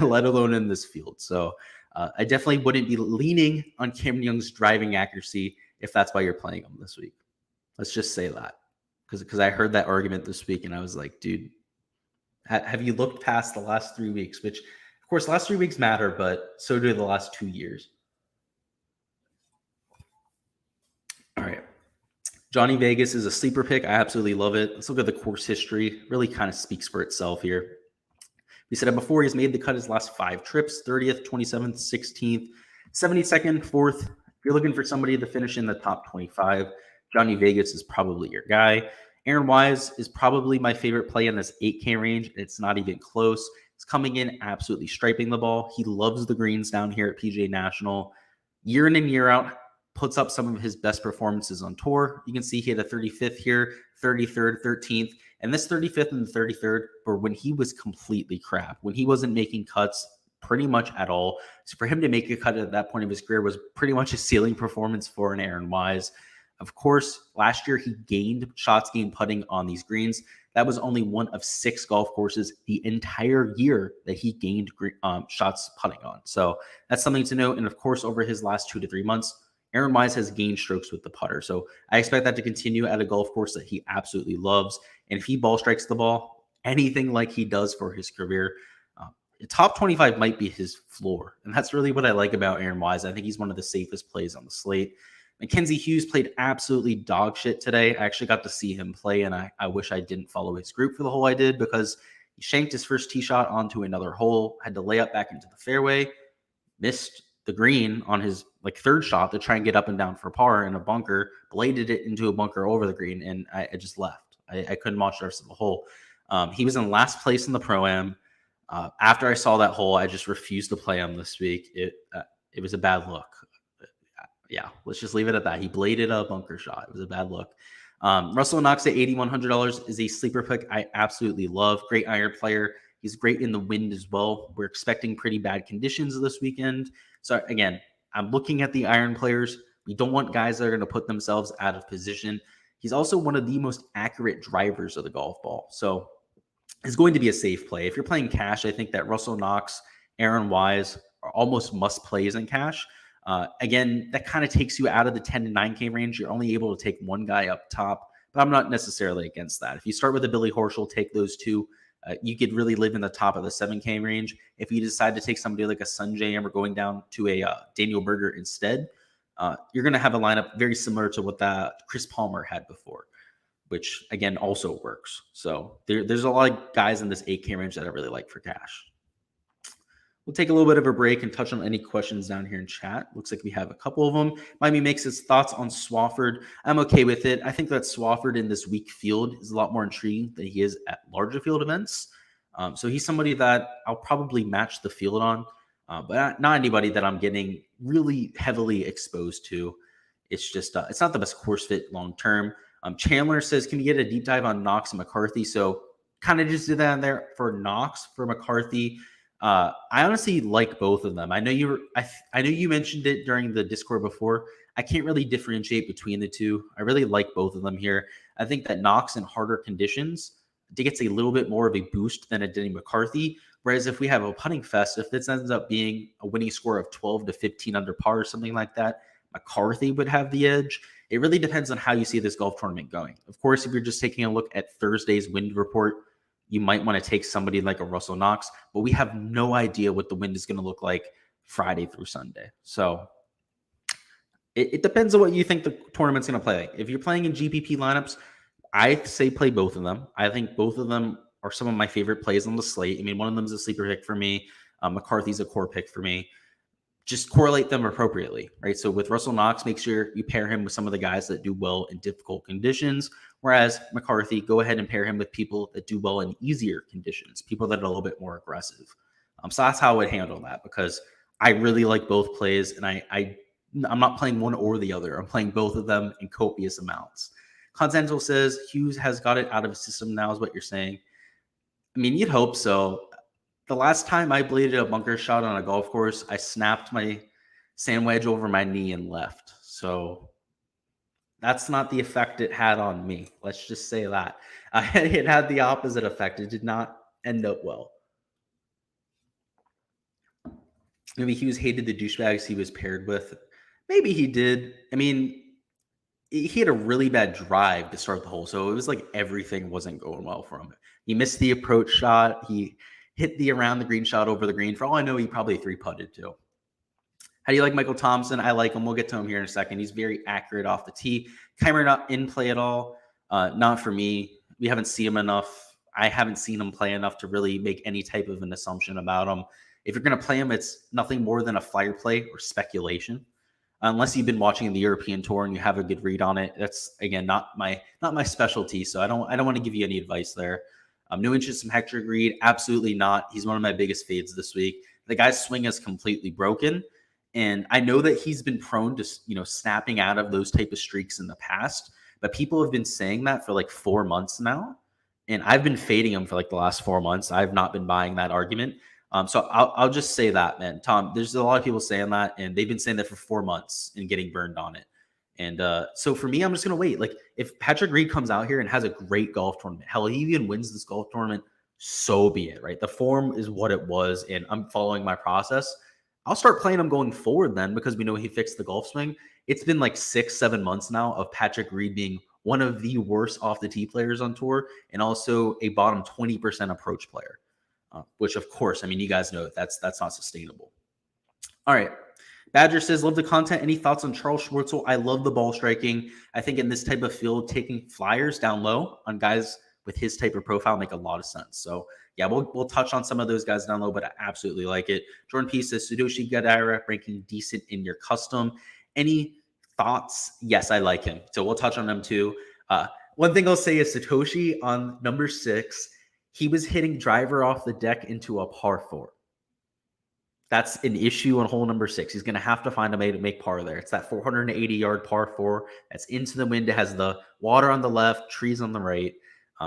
let alone in this field. So I definitely wouldn't be leaning on Cameron Young's driving accuracy if that's why you're playing him this week. Let's just say that. Because I heard that argument this week and I was like, dude, have you looked past the last 3 weeks? Which, of course, the last 3 weeks matter, but so do the last 2 years. All right. Johnny Vegas is a sleeper pick. I absolutely love it. Let's look at the course history. Really kind of speaks for itself here. We said it before, he's made the cut his last 5 trips, 30th, 27th, 16th, 72nd, 4th. If you're looking for somebody to finish in the top 25, Johnny Vegas is probably your guy. Aaron Wise is probably my favorite play in this 8K range. It's not even close. He's coming in absolutely striping the ball. He loves the greens down here at PGA National. Year in and year out, puts up some of his best performances on tour. You can see he had a 35th here, 33rd, 13th, and this 35th and the 33rd were when he was completely crap, when he wasn't making cuts pretty much at all. So for him to make a cut at that point of his career was pretty much a ceiling performance for an Aaron Wise. Of course, last year he gained shots gained putting on these greens. That was only one of 6 golf courses the entire year that he gained shots putting on. So that's something to note. And of course, over his last 2 to 3 months, Aaron Wise has gained strokes with the putter. So I expect that to continue at a golf course that he absolutely loves. And if he ball strikes the ball anything like he does for his career, top 25 might be his floor. And that's really what I like about Aaron Wise. I think he's one of the safest plays on the slate. Mackenzie Hughes played absolutely dog shit today. I actually got to see him play, and I wish I didn't follow his group for the hole I did, because he shanked his first tee shot onto another hole, had to lay up back into the fairway, missed the green on his third shot to try and get up and down for par in a bunker, bladed it into a bunker over the green, and I just left. I couldn't watch the rest of the hole. He was in last place in the Pro-Am. After I saw that hole, I just refused to play him this week. It was a bad look. Yeah, let's just leave it at that. He bladed a bunker shot. It was a bad look. Russell Knox at $8,100 is a sleeper pick I absolutely love. Great iron player. He's great in the wind as well. We're expecting pretty bad conditions this weekend. So again, I'm looking at the iron players. We don't want guys that are going to put themselves out of position. He's also one of the most accurate drivers of the golf ball. So it's going to be a safe play. If you're playing cash, I think that Russell Knox, Aaron Wise are almost must plays in cash. Again, that kind of takes you out of the 10 to 9K range. You're only able to take one guy up top, but I'm not necessarily against that. If you start with a Billy Horschel, take those 2. You could really live in the top of the 7K range. If you decide to take somebody like a Sungjae or going down to a Daniel Berger instead, you're going to have a lineup very similar to what that Chris Palmer had before, which again also works. So there's a lot of guys in this 8K range that I really like for cash. We'll take a little bit of a break and touch on any questions down here in chat. Looks like we have a couple of them. Miami makes his thoughts on Swafford. I'm okay with it. I think that Swafford in this weak field is a lot more intriguing than he is at larger field events. So he's somebody that I'll probably match the field on, but not anybody that I'm getting really heavily exposed to. It's just, it's not the best course fit long-term. Chandler says, can we get a deep dive on Knox and McCarthy? So kind of just did that in there for Knox. For McCarthy, I honestly like both of them. I know you mentioned it during the Discord before. I can't really differentiate between the two. I really like both of them here. I think that Knox in harder conditions gets a little bit more of a boost than a Denny McCarthy. Whereas if we have a putting fest, if this ends up being a winning score of 12 to 15 under par or something like that, McCarthy would have the edge. It really depends on how you see this golf tournament going. Of course, if you're just taking a look at Thursday's wind report, you might want to take somebody like a Russell Knox, but we have no idea what the wind is going to look like Friday through Sunday. So It depends on what you think the tournament's going to play. If you're playing in GPP lineups, I say play both of them. I think both of them are some of my favorite plays on the slate. I mean, one of them is a sleeper pick for me. McCarthy's a core pick for me. Just correlate them appropriately, right? So with Russell Knox, make sure you pair him with some of the guys that do well in difficult conditions. Whereas McCarthy, go ahead and pair him with people that do well in easier conditions, people that are a little bit more aggressive. So that's how I would handle that, because I really like both plays, and I'm not playing one or the other. I'm playing both of them in copious amounts. Continental says Hughes has got it out of his system now, is what you're saying. I mean, you'd hope so. The last time I bladed a bunker shot on a golf course, I snapped my sand wedge over my knee and left. So that's not the effect it had on me. Let's just say that. It had the opposite effect. It did not end up well. Maybe Hughes hated the douchebags he was paired with. Maybe he did. I mean, he had a really bad drive to start the hole, so it was like everything wasn't going well for him. He missed the approach shot. He hit the around the green shot over the green. For all I know, he probably 3-putted too. How do you like Michael Thompson? I like him. We'll get to him here in a second. He's very accurate off the tee. Keimer not in play at all. Not for me. We haven't seen him enough. I haven't seen him play enough to really make any type of an assumption about him. If you're going to play him, it's nothing more than a flyer play or speculation. Unless you've been watching the European Tour and you have a good read on it, that's again not my specialty. So I don't want to give you any advice there. No interest in Hector Reed, absolutely not. He's one of my biggest fades this week. The guy's swing is completely broken, and I know that he's been prone to snapping out of those type of streaks in the past. But people have been saying that for like 4 months now, and I've been fading him for like the last 4 months. I've not been buying that argument. So I'll just say that, man. Tom, there's a lot of people saying that, and they've been saying that for 4 months and getting burned on it. And so for me, I'm just going to wait. Like, if Patrick Reed comes out here and has a great golf tournament, hell, he even wins this golf tournament, so be it, right? The form is what it was, and I'm following my process. I'll start playing him going forward then, because we know he fixed the golf swing. It's been like 6-7 months now of Patrick Reed being one of the worst off the tee players on tour, and also a bottom 20% approach player. Which, of course, I mean, you guys know that's not sustainable. All right. Badger says, love the content. Any thoughts on Charles Schwartzel? I love the ball striking. I think in this type of field, taking flyers down low on guys with his type of profile make a lot of sense. So, yeah, we'll touch on some of those guys down low, but I absolutely like it. Jordan P says, Sudoshi Gadara ranking decent in your custom. Any thoughts? Yes, I like him. So we'll touch on them too. One thing I'll say is Satoshi on number 6, he was hitting driver off the deck into a par 4. That's an issue on hole number 6. He's going to have to find a way to make par there. It's that 480-yard par 4 that's into the wind. It has the water on the left, trees on the right.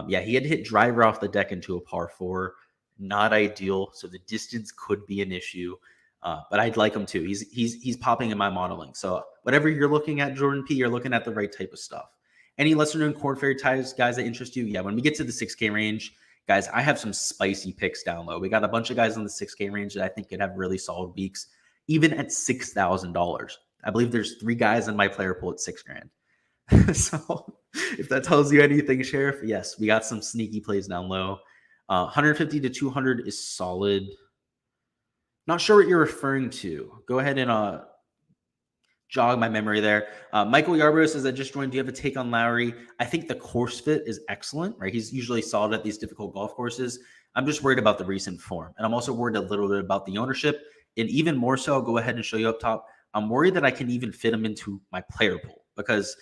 Yeah, he had hit driver off the deck into a par 4. Not ideal. So the distance could be an issue. But I'd like him too. He's popping in my modeling. So whatever you're looking at, Jordan P., you're looking at the right type of stuff. Any lesser-known Corn Ferry ties guys that interest you? Yeah, when we get to the 6K range, guys, I have some spicy picks down low. We got a bunch of guys in the 6K range that I think could have really solid weeks, even at $6,000. I believe there's 3 guys in my player pool at $6,000. So if that tells you anything, Sheriff, yes, we got some sneaky plays down low. 150 to 200 is solid. Not sure what you're referring to. Go ahead and jog my memory there. Michael Yarbrough says, I just joined. Do you have a take on Lowry? I think the course fit is excellent, right? He's usually solid at these difficult golf courses. I'm just worried about the recent form. And I'm also worried a little bit about the ownership. And even more so, I'll go ahead and show you up top. I'm worried that I can even fit him into my player pool, because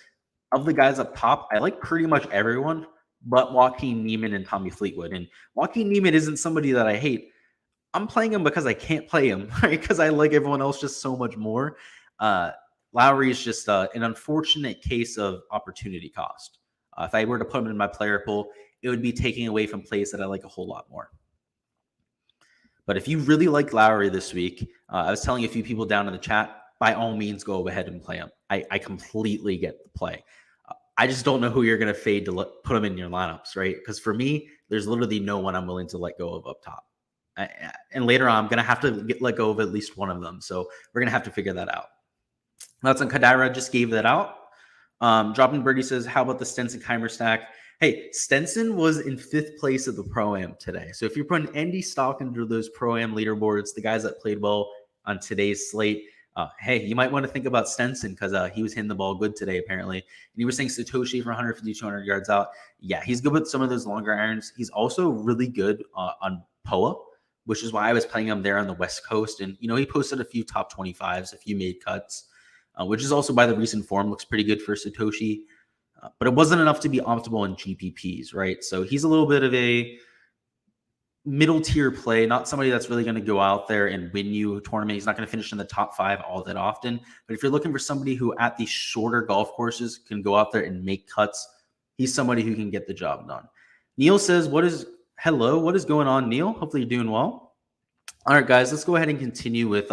of the guys up top, I like pretty much everyone but Joaquin Niemann and Tommy Fleetwood. And Joaquin Niemann isn't somebody that I hate. I'm playing him because I can't play him, right? Because I like everyone else just so much more. Lowry is just an unfortunate case of opportunity cost. If I were to put him in my player pool, it would be taking away from plays that I like a whole lot more. But if you really like Lowry this week, I was telling a few people down in the chat, by all means, go ahead and play him. I completely get the play. I just don't know who you're going to fade to put him in your lineups, right? Because for me, there's literally no one I'm willing to let go of up top. And later on, I'm going to have to let go of at least one of them. So we're going to have to figure that out. That's on Kadira, just gave that out. Dropping Birdie says, how about the Stenson Keimer stack? Hey, Stenson was in 5th place at the Pro-Am today. So if you're putting Andy stock into those Pro-Am leaderboards, the guys that played well on today's slate, Hey, you might want to think about Stenson because he was hitting the ball good today, apparently. And you were saying Satoshi for 150, 200 yards out. Yeah, he's good with some of those longer irons. He's also really good on POA, which is why I was playing him there on the West Coast. And, he posted a few top 25s, a few made cuts, which is also by the recent form, looks pretty good for Satoshi. But it wasn't enough to be optimal in GPPs, right? So he's a little bit of a middle tier play, not somebody that's really going to go out there and win you a tournament. He's not going to finish in the top 5 all that often. But if you're looking for somebody who at these shorter golf courses can go out there and make cuts, he's somebody who can get the job done. Neil says, what is going on, Neil? Hopefully you're doing well. All right, guys, let's go ahead and continue with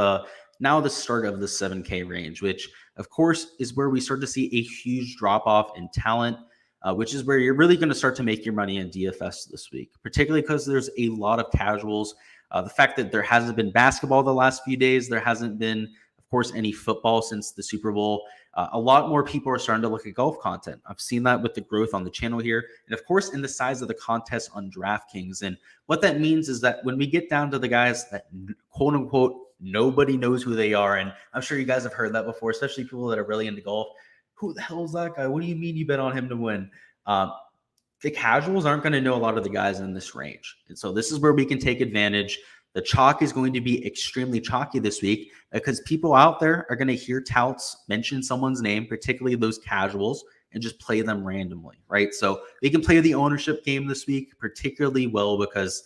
now the start of the 7K range, which of course is where we start to see a huge drop off in talent. Which is where you're really going to start to make your money in DFS this week, particularly because there's a lot of casuals. The fact that there hasn't been basketball the last few days, there hasn't been, of course, any football since the Super Bowl. A lot more people are starting to look at golf content. I've seen that with the growth on the channel here. And of course, in the size of the contest on Draftkings. And what that means is that when we get down to the guys that quote unquote, nobody knows who they are. And I'm sure you guys have heard that before, especially people that are really into golf. Who the hell is that guy? What do you mean you bet on him to win? The casuals aren't going to know a lot of the guys in this range. And so this is where we can take advantage. The chalk is going to be extremely chalky this week because people out there are going to hear touts mention someone's name, particularly those casuals, and just play them randomly, right? So they can play the ownership game this week particularly well because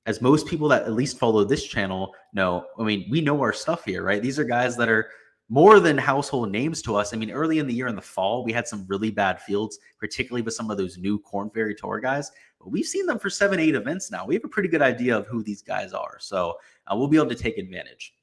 as most people that at least follow this channel know, we know our stuff here, right? These are guys that are more than household names to us. Early in the year in the fall, we had some really bad fields, particularly with some of those new Korn Ferry Tour guys. But we've seen them for 7-8 events now. We have a pretty good idea of who these guys are. So we'll be able to take advantage.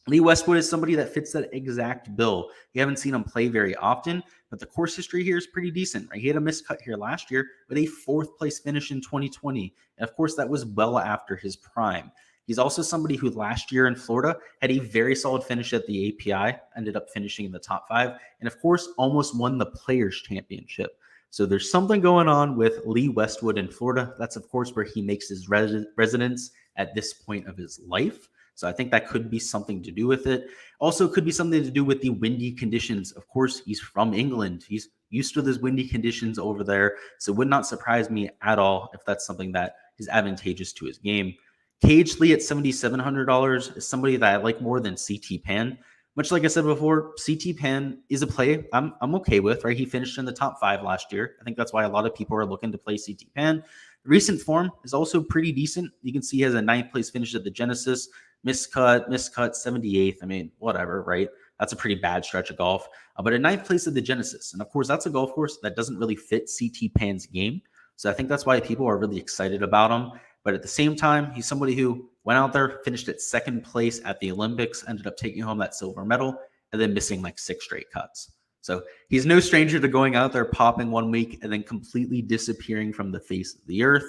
Lee Westwood is somebody that fits that exact bill. You haven't seen him play very often, but the course history here is pretty decent, right? He had a miscut here last year with a 4th place finish in 2020. And of course, that was well after his prime. He's also somebody who last year in Florida had a very solid finish at the API, ended up finishing in the top 5, and of course, almost won the Players' Championship. So there's something going on with Lee Westwood in Florida. That's, of course, where he makes his residence at this point of his life. So I think that could be something to do with it. Also, could be something to do with the windy conditions. Of course, he's from England. He's used to those windy conditions over there. So it would not surprise me at all if that's something that is advantageous to his game. Cage Lee at $7,700 is somebody that I like more than CT Pan. Much like I said before, CT Pan is a play I'm okay with, right? He finished in the top 5 last year. I think that's why a lot of people are looking to play CT Pan. The recent form is also pretty decent. You can see he has a 9th place finish at the Genesis. Miscut, 78th. Whatever, right? That's a pretty bad stretch of golf. But a 9th place at the Genesis. And of course, that's a golf course that doesn't really fit CT Pan's game. So I think that's why people are really excited about him. But at the same time, he's somebody who went out there, finished at 2nd place at the Olympics, ended up taking home that silver medal, and then missing like 6 straight cuts. So he's no stranger to going out there, popping one week, and then completely disappearing from the face of the earth.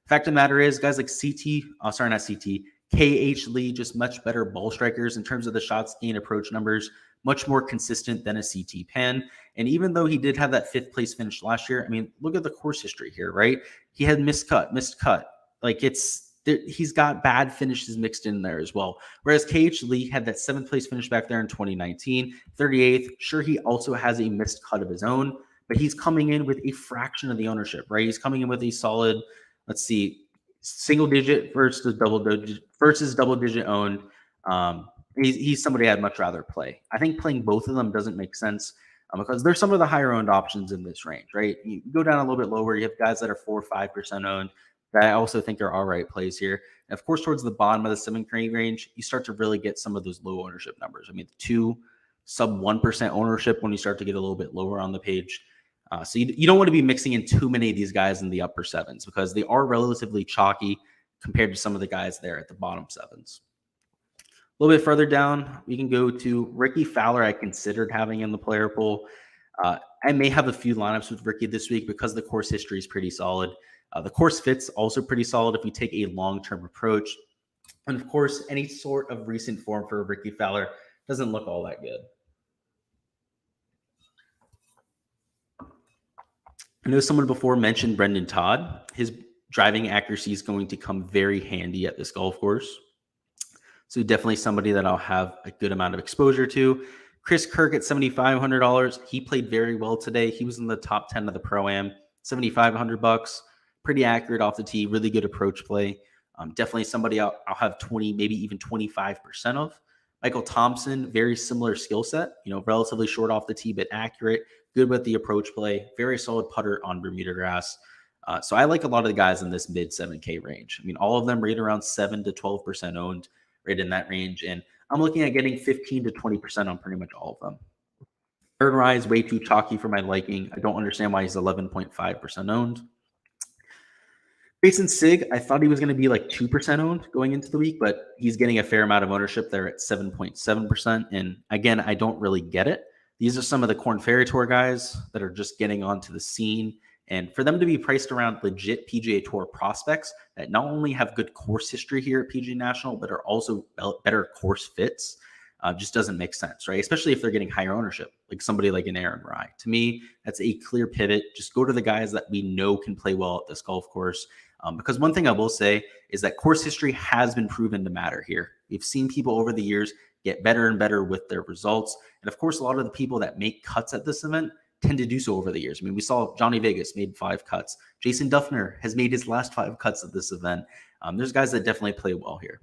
Fact of the matter is, guys like KH Lee, just much better ball strikers in terms of the shots gain approach numbers, much more consistent than a CT Pan. And even though he did have that 5th place finish last year, look at the course history here, right? He had missed cut. Like he's got bad finishes mixed in there as well. Whereas KH Lee had that 7th place finish back there in 2019, 38th. Sure, he also has a missed cut of his own, but he's coming in with a fraction of the ownership, right? He's coming in with a solid, single digit versus double digit owned. He's somebody I'd much rather play. I think playing both of them doesn't make sense because there's some of the higher owned options in this range, right? You go down a little bit lower, you have guys that are 4 or 5% owned that I also think are all right plays here. And of course, towards the bottom of the 7K range, you start to really get some of those low ownership numbers. 2 sub 1% ownership when you start to get a little bit lower on the page. So you don't want to be mixing in too many of these guys in the upper 7s because they are relatively chalky compared to some of the guys there at the bottom 7s. A little bit further down, we can go to Ricky Fowler. I considered having in the player pool. I may have a few lineups with Ricky this week because the course history is pretty solid. The course fit's also pretty solid if you take a long-term approach. And of course, any sort of recent form for Ricky Fowler doesn't look all that good. I know someone before mentioned Brendan Todd. His driving accuracy is going to come very handy at this golf course. So definitely somebody that I'll have a good amount of exposure to. Chris Kirk at $7,500. He played very well today. He was in the top 10 of the Pro-Am. $7,500. Pretty accurate off the tee. Really good approach play. Definitely somebody I'll have 20, maybe even 25% of. Michael Thompson, very similar skill set. Relatively short off the tee, but accurate. Good with the approach play. Very solid putter on Bermuda grass. So I like a lot of the guys in this mid 7K range. I mean, all of them right around 7 to 12% owned, right in that range. And I'm looking at getting 15 to 20% on pretty much all of them. Aaron Rai is way too chalky for my liking. I don't understand why he's 11.5% owned. Jason Sig, I thought he was going to be like 2% owned going into the week, but he's getting a fair amount of ownership there at 7.7%. And again, I don't really get it. These are some of the Korn Ferry Tour guys that are just getting onto the scene. And for them to be priced around legit PGA Tour prospects that not only have good course history here at PGA National, but are also better course fits, just doesn't make sense, right? Especially if they're getting higher ownership, like somebody like an Aaron Rai. To me, that's a clear pivot. Just go to the guys that we know can play well at this golf course. Because one thing I will say is that course history has been proven to matter here. We've seen people over the years get better and better with their results. And of course, a lot of the people that make cuts at this event tend to do so over the years. I mean, we saw Johnny Vegas made 5 cuts. Jason Duffner has made his last 5 cuts at this event. There's guys that definitely play well here.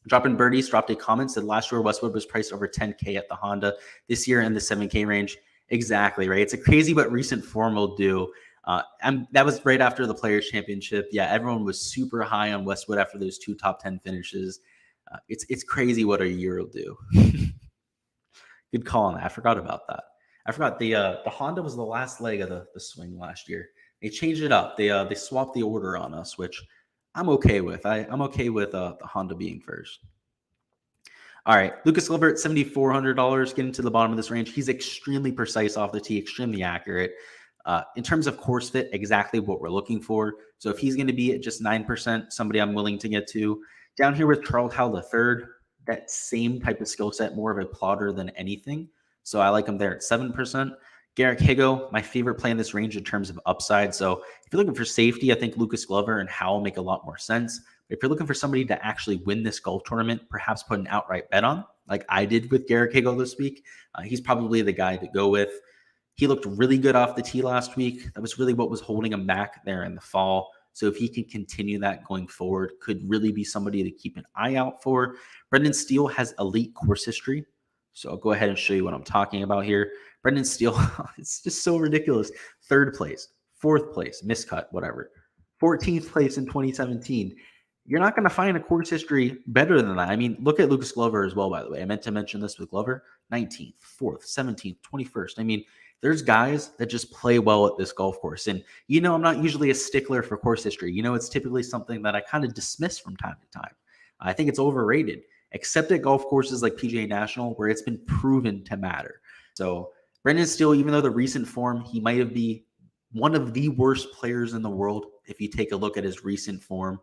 Dropping Birdies dropped a comment, said last year Westwood was priced over 10K at the Honda. This year in the 7K range. Exactly, right? It's a crazy but recent form will do. That was right after the Players Championship. Yeah, everyone was super high on Westwood after those 2 top 10 finishes. It's crazy what a year will do. Good call on that. I forgot about that. I forgot the Honda was the last leg of the swing last year. They changed it up. They swapped the order on us, which I'm okay with. I'm okay with the Honda being first. All right, Lucas Glover at $7,400, getting to the bottom of this range. He's extremely precise off the tee, extremely accurate. In terms of course fit, exactly what we're looking for. So if he's going to be at just 9%, somebody I'm willing to get to. Down here with Charles Howell III, that same type of skill set, more of a plotter than anything. So I like him there at 7%. Garrick Higo, my favorite play in this range in terms of upside. So if you're looking for safety, I think Lucas Glover and Howell make a lot more sense. But if you're looking for somebody to actually win this golf tournament, perhaps put an outright bet on, like I did with Garrick Higo this week, he's probably the guy to go with. He looked really good off the tee last week. That was really what was holding him back there in the fall. So if he can continue that going forward, could really be somebody to keep an eye out for. Brendan Steele has elite course history. So I'll go ahead and show you what I'm talking about here. Brendan Steele, it's just so ridiculous. 3rd place, 4th place, miscut, whatever. 14th place in 2017. You're not going to find a course history better than that. I mean, look at Lucas Glover as well, by the way. I meant to mention this with Glover. 19th, 4th, 17th, 21st. I mean, there's guys that just play well at this golf course. And, I'm not usually a stickler for course history. It's typically something that I kind of dismiss from time to time. I think it's overrated, except at golf courses like PGA National, where it's been proven to matter. So Brendan Steele, even though the recent form, he might have been one of the worst players in the world if you take a look at his recent form.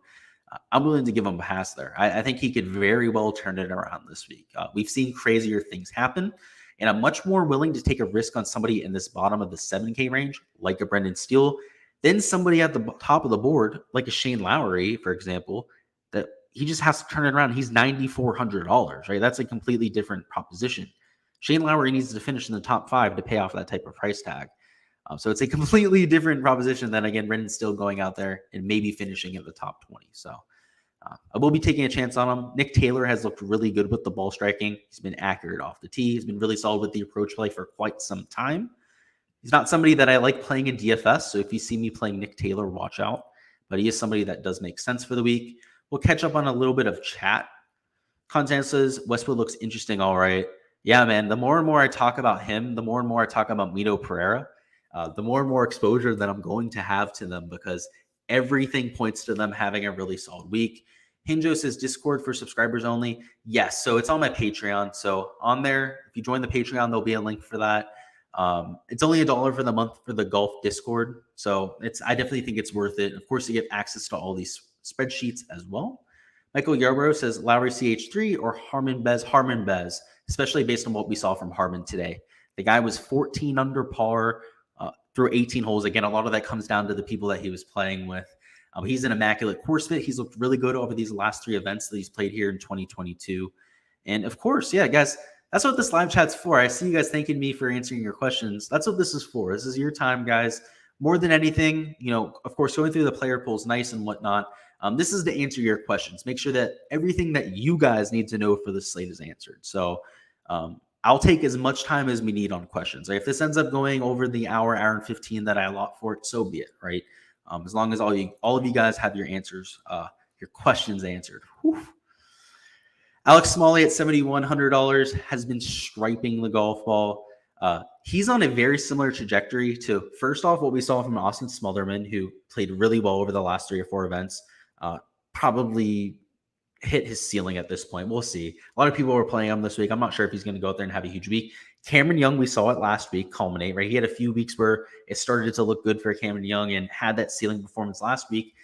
I'm willing to give him a pass there. I think he could very well turn it around this week. We've seen crazier things happen. And I'm much more willing to take a risk on somebody in this bottom of the 7K range, like a Brendan Steele, than somebody at the top of the board, like a Shane Lowry, for example, that he just has to turn it around. He's $9,400, right? That's a completely different proposition. Shane Lowry needs to finish in the top 5 to pay off that type of price tag. So it's a completely different proposition than, again, Brendan Steele going out there and maybe finishing in the top 20. So I will be taking a chance on him. Nick Taylor has looked really good with the ball striking. He's been accurate off the tee. He's been really solid with the approach play for quite some time. He's not somebody that I like playing in DFS, so if you see me playing Nick Taylor, watch out. But he is somebody that does make sense for the week. We'll catch up on a little bit of chat. Content says, Westwood looks interesting, all right. Yeah, man, the more and more I talk about him, the more and more I talk about Mito Pereira, the more and more exposure that I'm going to have to them, because everything points to them having a really solid week. Hinjo says Discord for subscribers only. Yes, so it's on my Patreon. So on there, if you join the Patreon, there'll be a link for that. It's only $1 for the month for the golf Discord. So I definitely think it's worth it. Of course, you get access to all these spreadsheets as well. Michael Yarborough says Lowry CH3 or Harman Bez, especially based on what we saw from Harman today. The guy was 14 under par through 18 holes. Again, a lot of that comes down to the people that he was playing with. He's an immaculate course fit. He's looked really good over these last 3 events that he's played here in 2022. And of course, yeah, guys, that's what this live chat's for. I see you guys thanking me for answering your questions. That's what this is for. This is your time, guys. More than anything, of course, going through the player polls, nice and whatnot. This is to answer your questions. Make sure that everything that you guys need to know for the slate is answered. So I'll take as much time as we need on questions. Right? If this ends up going over the hour and 15 that I allot for it, so be it, right? As long as all of you guys have your answers, your questions answered. Whew. Alex Smalley at $7,100 has been striping the golf ball. He's on a very similar trajectory to, first off, what we saw from Austin Smotherman, who played really well over the last 3 or 4 events. Probably hit his ceiling at this point. We'll see. A lot of people were playing him this week. I'm not sure if he's going to go out there and have a huge week. Cameron Young, we saw it last week culminate, right? He had a few weeks where it started to look good for Cameron Young and had that ceiling performance last week.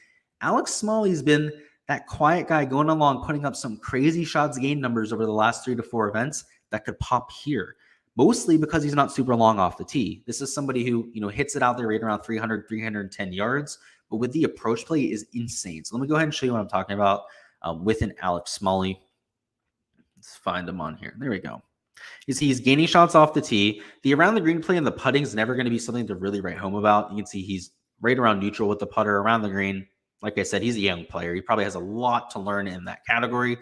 Alex Smalley's been that quiet guy going along, putting up some crazy shots gain numbers over the last 3 to 4 events that could pop here, mostly because he's not super long off the tee. This is somebody who, hits it out there right around 300, 310 yards, but with the approach play is insane. So let me go ahead and show you what I'm talking about with an Alex Smalley. Let's find him on here. There we go. You see he's gaining shots off the tee. The around the green play and the putting is never going to be something to really write home about. You can see he's right around neutral with the putter around the green. Like I said, he's a young player. He probably has a lot to learn in that category.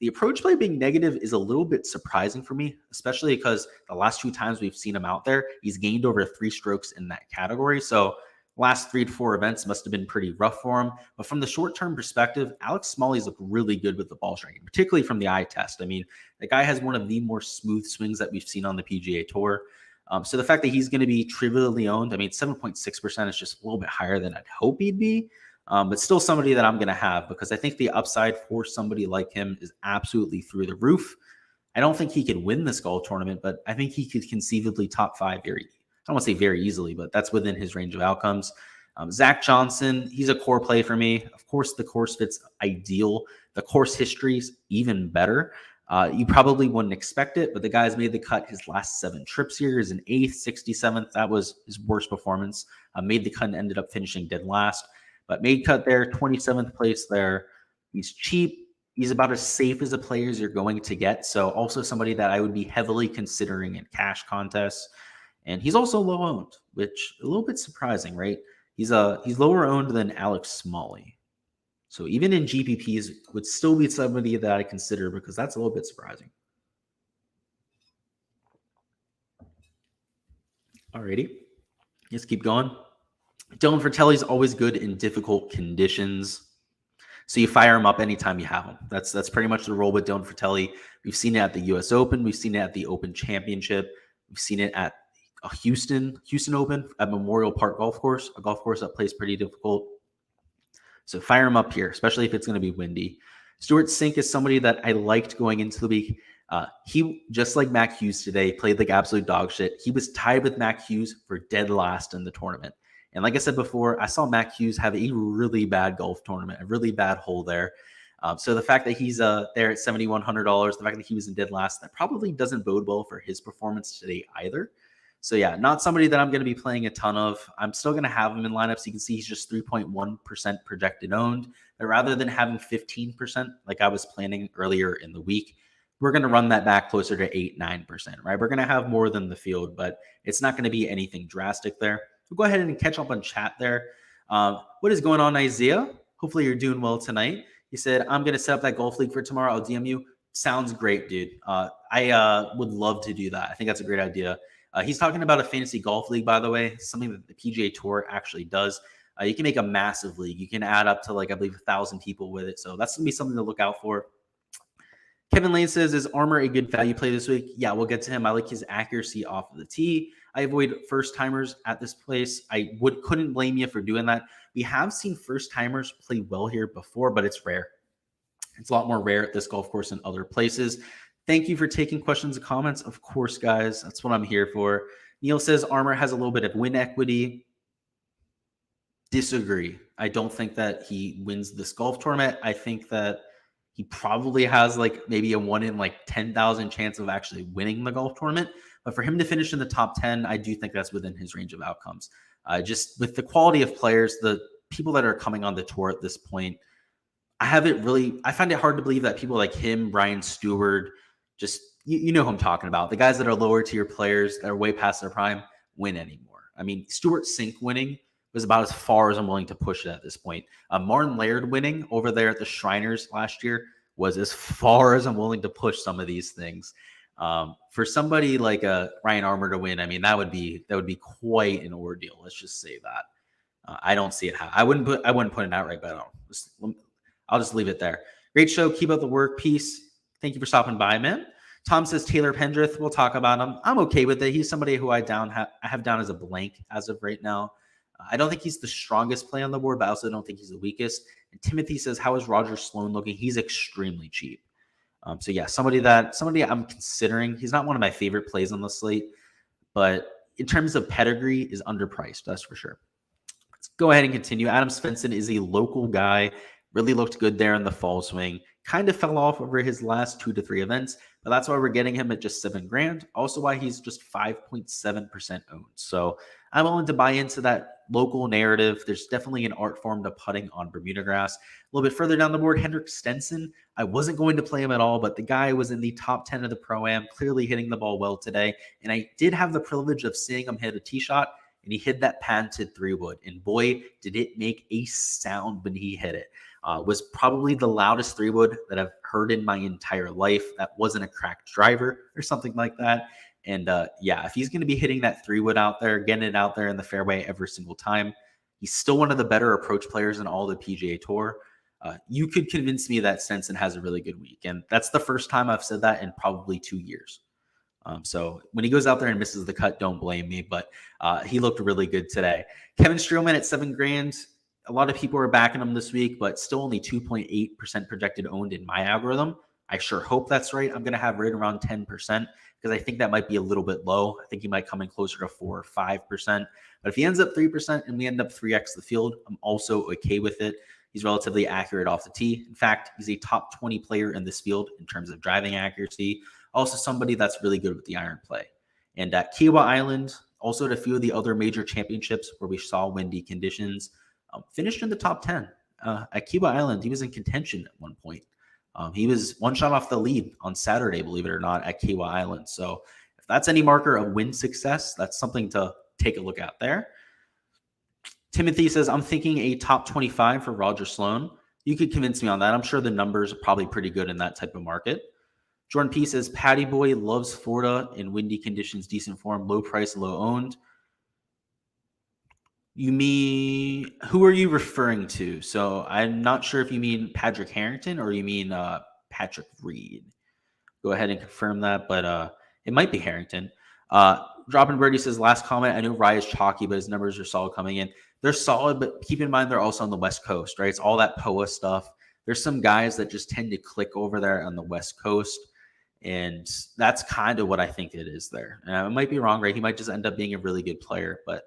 The approach play being negative is a little bit surprising for me, especially because the last 2 times we've seen him out there, he's gained over 3 strokes in that category. So last 3 to 4 events must have been pretty rough for him. But from the short-term perspective, Alex Smalley's looked really good with the ball striking, particularly from the eye test. I mean, the guy has one of the more smooth swings that we've seen on the PGA Tour. So the fact that he's going to be trivially owned, 7.6% is just a little bit higher than I'd hope he'd be. But still somebody that I'm going to have because I think the upside for somebody like him is absolutely through the roof. I don't think he could win this golf tournament, but I think he could conceivably top 5 I don't want to say very easily, but that's within his range of outcomes. Zach Johnson, he's a core play for me. Of course, the course fit's ideal. The course history's even better. You probably wouldn't expect it, but the guy's made the cut his last 7 trips here. Is an 8th, 67th. That was his worst performance. Made the cut and ended up finishing dead last. But made cut there, 27th place there. He's cheap. He's about as safe as a player as you're going to get. So also somebody that I would be heavily considering in cash contests. And he's also low owned, which a little bit surprising, right? He's lower owned than Alex Smalley. So even in GPPs would still be somebody that I consider because that's a little bit surprising. Alrighty, let's keep going. Dylan Fratelli's always good in difficult conditions. So you fire him up anytime you have him. That's pretty much the role with Dylan Fratelli. We've seen it at the US Open. We've seen it at the Open Championship. We've seen it at a Houston Open at Memorial Park Golf Course, a golf course that plays pretty difficult. So fire him up here, especially if it's going to be windy. Stuart Sink is somebody that I liked going into the week. He, just like Mac Hughes today, played like absolute dog shit. He was tied with Mac Hughes for dead last in the tournament. And like I said before, I saw Mac Hughes have a really bad golf tournament, a really bad hole there. So the fact that he's there at $7,100, the fact that he was in dead last, that probably doesn't bode well for his performance today either. So yeah, not somebody that I'm going to be playing a ton of. I'm still going to have him in lineups. You can see he's just 3.1% projected owned. But rather than having 15%, like I was planning earlier in the week, we're going to run that back closer to 8-9%, right? We're going to have more than the field, but it's not going to be anything drastic there. We'll go ahead and catch up on chat there. What is going on, Isaiah? Hopefully you're doing well tonight. He said, I'm going to set up that golf league for tomorrow. I'll DM you. Sounds great, dude. I would love to do that. I think that's a great idea. He's talking about a fantasy golf league, by the way, something that the PGA Tour actually does. You can make a massive league. You can add up to, like, I believe 1,000 people with it. So that's going to be something to look out for. Kevin Lane says, is Armour a good value play this week? Yeah, we'll get to him. I like his accuracy off of the tee. I avoid first-timers at this place. I couldn't blame you for doing that. We have seen first-timers play well here before, but it's rare. It's a lot more rare at this golf course than other places. Thank you for taking questions and comments. Of course, guys, that's what I'm here for. Neil says Armour has a little bit of win equity. Disagree. I don't think that he wins this golf tournament. I think that he probably has like maybe a 1 in like 10,000 chance of actually winning the golf tournament. But for him to finish in the top 10, I do think that's within his range of outcomes. Just with the quality of players, the people that are coming on the tour at this point, I find it hard to believe that people like him, Brian Stewart, just, you know who I'm talking about. The guys that are lower tier players that are way past their prime win anymore. I mean, Stewart Sink winning was about as far as I'm willing to push it at this point. Martin Laird winning over there at the Shriners last year was as far as I'm willing to push some of these things. For somebody like Ryan Armour to win, I mean, that would be quite an ordeal. Let's just say that. I don't see it. I wouldn't put an outright bet on. I'll just leave it there. Great show. Keep up the work. Peace. Thank you for stopping by, man. Tom says Taylor Pendrith. We'll talk about him. I'm okay with it. He's somebody who I have down as a blank as of right now. I don't think he's the strongest play on the board, but I also don't think he's the weakest. And Timothy says, how is Roger Sloan looking? He's extremely cheap. So yeah, somebody I'm considering. He's not one of my favorite plays on the slate, but in terms of pedigree, is underpriced. That's for sure. Let's go ahead and continue. Adam Svensson is a local guy. Really looked good there in the fall swing. Kind of fell off over his last 2 to 3 events, but that's why we're getting him at just $7,000. Also why he's just 5.7% owned. So I'm willing to buy into that local narrative. There's definitely an art form to putting on Bermuda grass. A little bit further down the board, Henrik Stenson. I wasn't going to play him at all, but the guy was in the top 10 of the Pro-Am, clearly hitting the ball well today. And I did have the privilege of seeing him hit a tee shot, and he hit that patented 3-wood. And boy, did it make a sound when he hit it. Was probably the loudest 3-wood that I've heard in my entire life. That wasn't a cracked driver or something like that. And yeah, if he's going to be hitting that 3-wood out there, getting it out there in the fairway every single time, he's still one of the better approach players in all the PGA Tour. You could convince me that Stenson has a really good week. And that's the first time I've said that in probably 2 years. So when he goes out there and misses the cut, don't blame me. But he looked really good today. Kevin Streelman at $7,000. A lot of people are backing him this week, but still only 2.8% projected owned in my algorithm. I sure hope that's right. I'm going to have right around 10% because I think that might be a little bit low. I think he might come in closer to 4 or 5%. But if he ends up 3% and we end up 3x the field, I'm also okay with it. He's relatively accurate off the tee. In fact, he's a top 20 player in this field in terms of driving accuracy. Also somebody that's really good with the iron play. And at Kiawah Island, also at a few of the other major championships where we saw windy conditions, finished in the top 10. At Kiawah Island, he was in contention at one point. He was one shot off the lead on Saturday, believe it or not, at Kiawah Island. So if that's any marker of win success, that's something to take a look at there. Timothy says, I'm thinking a top 25 for Roger Sloan. You could convince me on that. I'm sure the numbers are probably pretty good in that type of market. Jordan P says, Patty Boy loves Florida in windy conditions, decent form, low price, low owned. You mean, who are you referring to? So I'm not sure if you mean Patrick Harrington or you mean Patrick Reed. Go ahead and confirm that, but it might be Harrington. Dropping Birdie says, last comment, I know Rye is chalky, but his numbers are solid coming in. They're solid, but keep in mind they're also on the West Coast, right? It's all that POA stuff. There's some guys that just tend to click over there on the West Coast, and that's kind of what I think it is there. And I might be wrong, right? He might just end up being a really good player, but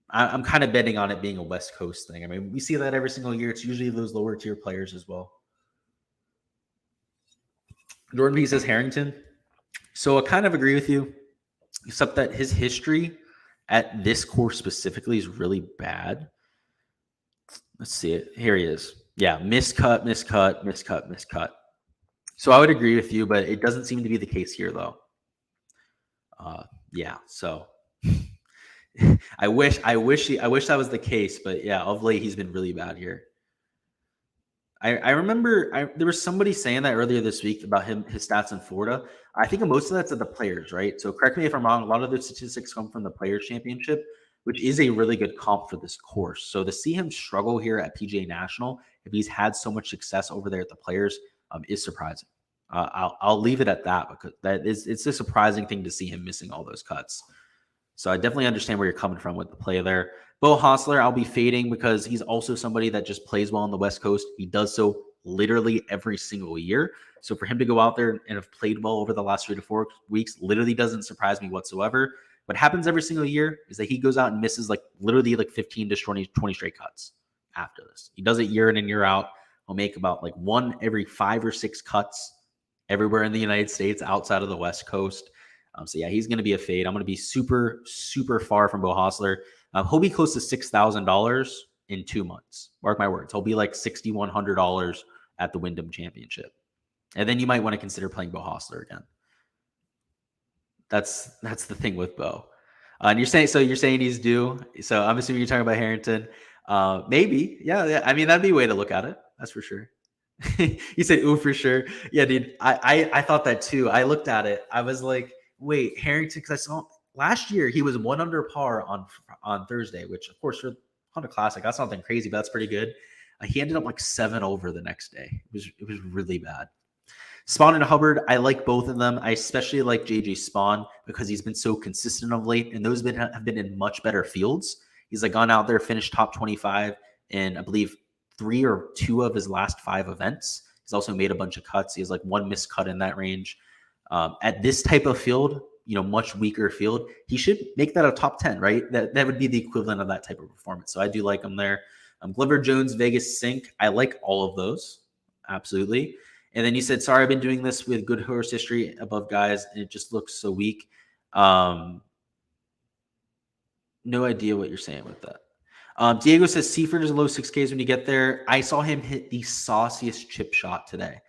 I'm kind of betting on it being a West Coast thing. I mean, we see that every single year. It's usually those lower tier players as well. Jordan B says Harrington. So I kind of agree with you, except that his history at this course specifically is really bad. Let's see it. Here he is. Yeah, miscut. So I would agree with you, but it doesn't seem to be the case here, though. Yeah, so I wish that was the case, but yeah, of late he's been really bad here. I remember there was somebody saying that earlier this week about his stats in Florida. I think most of that's at the Players, right? So correct me if I'm wrong. A lot of those statistics come from the Players Championship, which is a really good comp for this course. So to see him struggle here at PGA National, if he's had so much success over there at the Players, is surprising. I'll leave it at that because it's a surprising thing to see him missing all those cuts. So I definitely understand where you're coming from with the play there. Beau Hossler, I'll be fading because he's also somebody that just plays well on the West Coast. He does so literally every single year. So for him to go out there and have played well over the last 3 to 4 weeks literally doesn't surprise me whatsoever. What happens every single year is that he goes out and misses literally 15 to 20 straight cuts after this. He does it year in and year out. He'll make about one every 5 or 6 cuts everywhere in the United States outside of the West Coast. So yeah, he's going to be a fade. I'm going to be super, super far from Beau Hossler. He'll be close to $6,000. in 2 months. Mark my words. He'll be like $6,100 at the Wyndham Championship. And then you might want to consider playing Bo Hostler again. That's the thing with Bo. And you're saying he's due. So I'm assuming you're talking about Harrington. Maybe. Yeah. I mean, that'd be a way to look at it. That's for sure. You said, ooh, for sure. Yeah, dude. I thought that too. I looked at it. I was like, wait, Harrington, because I saw last year he was 1 under par on Thursday, which of course for Honda Classic, that's nothing crazy, but that's pretty good. He ended up like 7 over the next day. It was really bad. Spawn and Hubbard, I like both of them. I especially like JJ Spawn because he's been so consistent of late, and those have been in much better fields. He's like gone out there, finished top 25 in, I believe, 3 or 2 of his last 5 events. He's also made a bunch of cuts. He has like 1 missed cut in that range. At this type of field, much weaker field, he should make that a top 10, right? That would be the equivalent of that type of performance. So I do like him there. Glover Jones, Vegas Sync. I like all of those. Absolutely. And then you said, sorry, I've been doing this with good horse history above guys, and it just looks so weak. No idea what you're saying with that. Diego says Seaford is a low 6Ks when you get there. I saw him hit the sauciest chip shot today.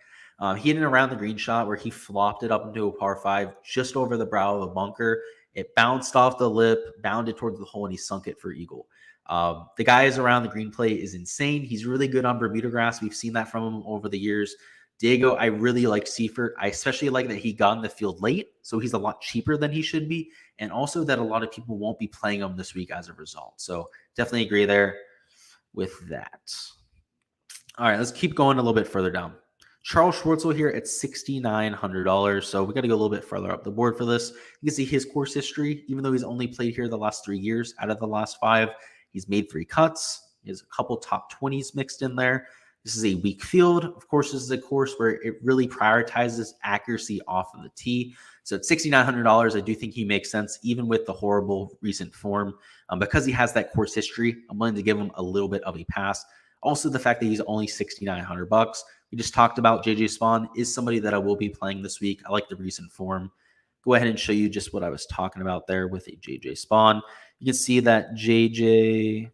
He hit an around the green shot where he flopped it up into a par 5 just over the brow of a bunker. It bounced off the lip, bounded towards the hole, and he sunk it for eagle. The guys around the green play is insane. He's really good on Bermuda grass. We've seen that from him over the years. Diego, I really like Seifert. I especially like that he got in the field late, so he's a lot cheaper than he should be, and also that a lot of people won't be playing him this week as a result. So definitely agree there with that. All right, let's keep going a little bit further down. Charles Schwartzel here at $6,900. So we got to go a little bit further up the board for this. You can see his course history, even though he's only played here the last 3 years out of the last 5, he's made 3 cuts. He has a couple top 20s mixed in there. This is a weak field. Of course, this is a course where it really prioritizes accuracy off of the tee. So at $6,900, I do think he makes sense, even with the horrible recent form. Because he has that course history, I'm willing to give him a little bit of a pass. Also, the fact that he's only $6,900. We just talked about JJ Spawn is somebody that I will be playing this week. I like the recent form. Go ahead and show you just what I was talking about there with a JJ Spawn. You can see that JJ...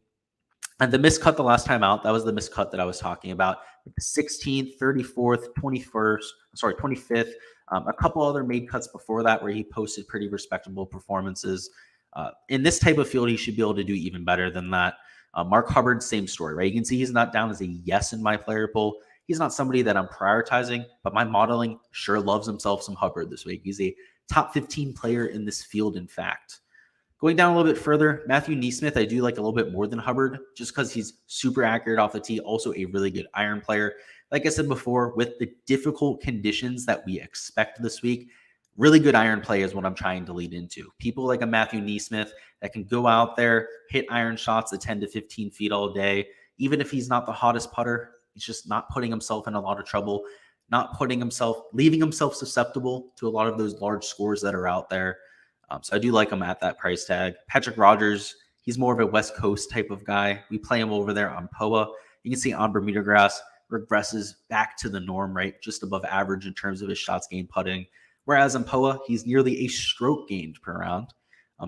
And the miscut the last time out, that was the miscut that I was talking about. The 16th, 34th, 25th. A couple other made cuts before that where he posted pretty respectable performances. In this type of field, he should be able to do even better than that. Mark Hubbard, same story, right? You can see he's not down as a yes in my player pool. He's not somebody that I'm prioritizing, but my modeling sure loves himself some Hubbard this week. He's a top 15 player in this field, in fact. Going down a little bit further, Matthew Neesmith, I do like a little bit more than Hubbard just because he's super accurate off the tee, also a really good iron player. Like I said before, with the difficult conditions that we expect this week, really good iron play is what I'm trying to lead into. People like a Matthew Neesmith that can go out there, hit iron shots at 10 to 15 feet all day. Even if he's not the hottest putter, he's just not putting himself in a lot of trouble, leaving himself susceptible to a lot of those large scores that are out there. So I do like him at that price tag. Patrick Rogers, he's more of a West Coast type of guy. We play him over there on POA. You can see on Bermuda grass, regresses back to the norm, right? Just above average in terms of his shots gained putting. Whereas on POA, he's nearly a stroke gained per round.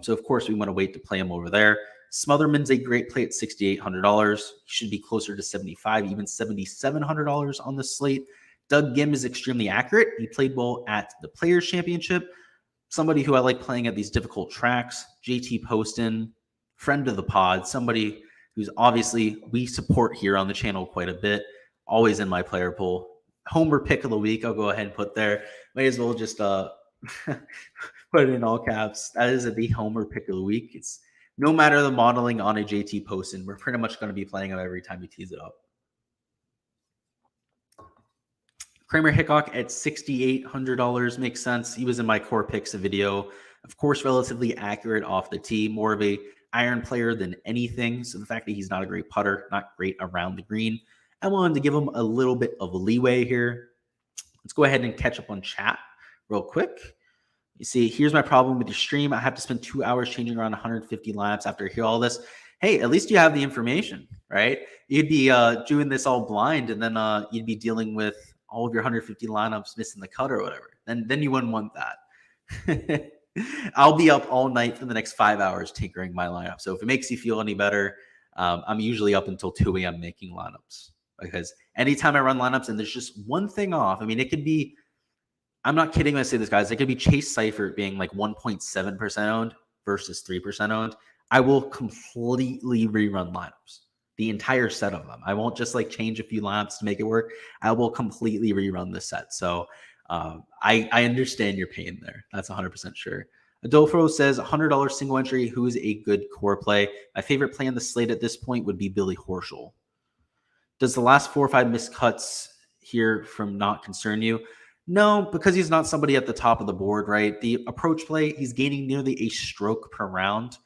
So of course, we want to wait to play him over there. Smotherman's a great play at $6,800. He should be closer to $7,500, even $7,700 on the slate. Doug Gim is extremely accurate. He played well at the Players Championship. Somebody who I like playing at these difficult tracks. JT Poston, friend of the pod, somebody who's obviously we support here on the channel quite a bit. Always in my player pool. Homer pick of the week, I'll go ahead and put there. May as well just put it in all caps. That is the Homer pick of the week. It's no matter the modeling on a JT Poston, we're pretty much going to be playing him every time he tees it up. Kramer Hickok at $6,800 makes sense. He was in my core picks video. Of course, relatively accurate off the tee, more of a iron player than anything. So the fact that he's not a great putter, not great around the green, I wanted to give him a little bit of leeway here. Let's go ahead and catch up on chat real quick. You see, here's my problem with your stream. I have to spend 2 hours changing around 150 laps after I hear all this. Hey, at least you have the information, right? You'd be doing this all blind, and then you'd be dealing with all of your 150 lineups missing the cut or whatever. Then you wouldn't want that. I'll be up all night for the next 5 hours tinkering my lineup. So if it makes you feel any better, I'm usually up until 2 a.m. making lineups, because anytime I run lineups and there's just one thing off, I mean, it could be, I'm not kidding when I say this, guys, it could be Chase Seifert being like 1.7% owned versus 3% owned. I will completely rerun lineups, the entire set of them. I won't just like change a few lineups to make it work. I will completely rerun the set. So I understand your pain there. That's 100% sure. Adolfo says $100 single entry. Who is a good core play? My favorite play on the slate at this point would be Billy Horschel. Does the last 4 or 5 missed cuts here from not concern you? No, because he's not somebody at the top of the board, right? The approach play, he's gaining nearly a stroke per round.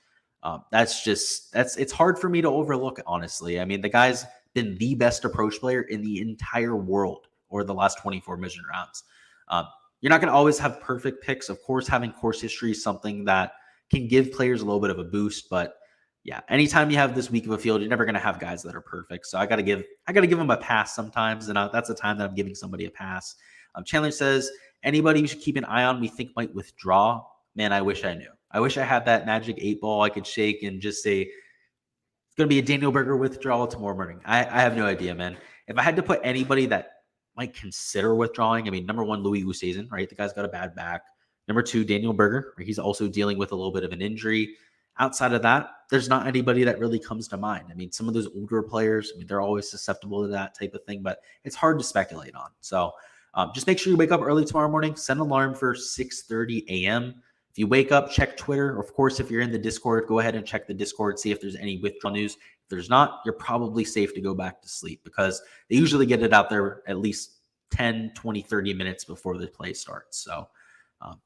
It's hard for me to overlook, honestly. I mean, the guy's been the best approach player in the entire world over the last 24 mission rounds. You're not going to always have perfect picks. Of course, having course history is something that can give players a little bit of a boost, but yeah, anytime you have this weak of a field, you're never going to have guys that are perfect. So I got to give them a pass sometimes, and that's the time that I'm giving somebody a pass. Chandler says, anybody you should keep an eye on we think might withdraw? Man, I wish I knew. I wish I had that magic 8 ball I could shake and just say, it's going to be a Daniel Berger withdrawal tomorrow morning. I have no idea, man. If I had to put anybody that might consider withdrawing, I mean, number one, Louis Oosthuizen, right? The guy's got a bad back. Number two, Daniel Berger, right? He's also dealing with a little bit of an injury. Outside of that, there's not anybody that really comes to mind. I mean, some of those older players, I mean, they're always susceptible to that type of thing, but it's hard to speculate on. So just make sure you wake up early tomorrow morning, set an alarm for 6:30 a.m. If you wake up, check Twitter. Of course, if you're in the Discord, go ahead and check the Discord, see if there's any withdrawal news. If there's not, you're probably safe to go back to sleep, because they usually get it out there at least 10, 20, 30 minutes before the play starts. So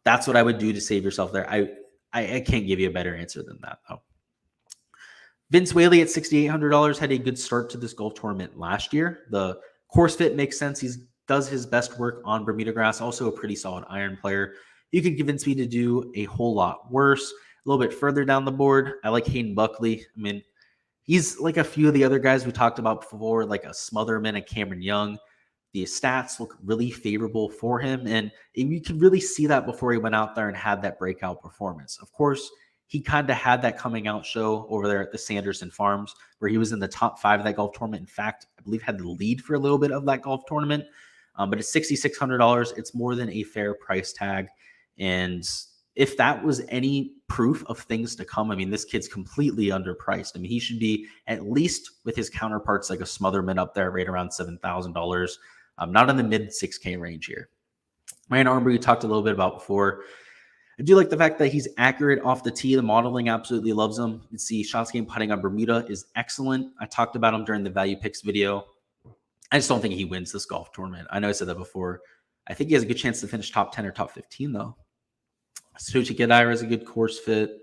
that's what I would do to save yourself there. I can't give you a better answer than that, though. Vince Whaley at $6,800 had a good start to this golf tournament last year. The course fit makes sense. He does his best work on Bermuda grass, also a pretty solid iron player. You could convince me to do a whole lot worse. A little bit further down the board, I like Hayden Buckley. I mean, he's like a few of the other guys we talked about before, like a Smotherman and Cameron Young. The stats look really favorable for him, and you could really see that before he went out there and had that breakout performance. Of course, he kind of had that coming out show over there at the Sanderson Farms, where he was in the top 5 of that golf tournament. In fact, I believe had the lead for a little bit of that golf tournament. But at $6,600, it's more than a fair price tag. And if that was any proof of things to come, I mean, this kid's completely underpriced. I mean, he should be at least with his counterparts like a Smotherman up there right around $7,000. Not in the mid 6K range here. Ryan Armour, you talked a little bit about before. I do like the fact that he's accurate off the tee. The modeling absolutely loves him. You can see shots game putting on Bermuda is excellent. I talked about him during the value picks video. I just don't think he wins this golf tournament. I know I said that before. I think he has a good chance to finish top 10 or top 15, though. Sochi Gadaira is a good course fit.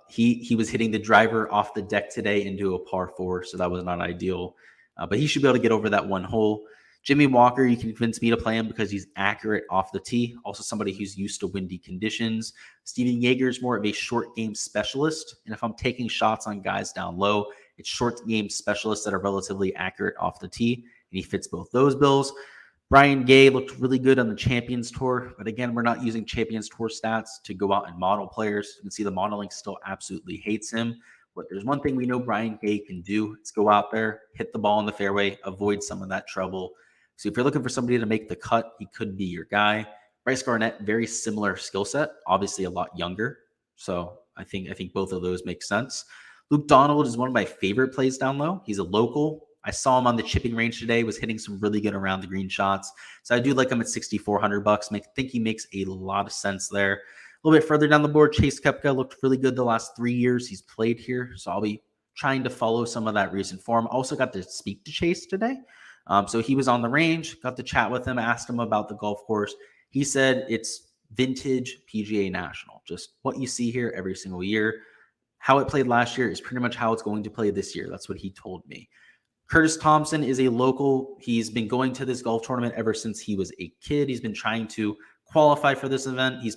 He was hitting the driver off the deck today into a par 4, so that was not ideal. But he should be able to get over that one hole. Jimmy Walker, you can convince me to play him because he's accurate off the tee. Also somebody who's used to windy conditions. Steven Yeager is more of a short game specialist. And if I'm taking shots on guys down low, it's short game specialists that are relatively accurate off the tee. And he fits both those bills. Brian Gay looked really good on the Champions Tour. But again, we're not using Champions Tour stats to go out and model players. You can see the modeling still absolutely hates him. But there's one thing we know Brian Gay can do. It's go out there, hit the ball in the fairway, avoid some of that trouble. So if you're looking for somebody to make the cut, he could be your guy. Bryce Garnett, very similar skill set, obviously a lot younger. So I think both of those make sense. Luke Donald is one of my favorite plays down low. He's a local. I saw him on the chipping range today, was hitting some really good around the green shots. So I do like him at $6,400. I think he makes a lot of sense there. A little bit further down the board, Chase Koepka looked really good the last 3 years he's played here. So I'll be trying to follow some of that recent form. Also got to speak to Chase today. So he was on the range, got to chat with him, asked him about the golf course. He said it's vintage PGA National, just what you see here every single year. How it played last year is pretty much how it's going to play this year. That's what he told me. Curtis Thompson is a local. He's been going to this golf tournament ever since he was a kid. He's been trying to qualify for this event. He's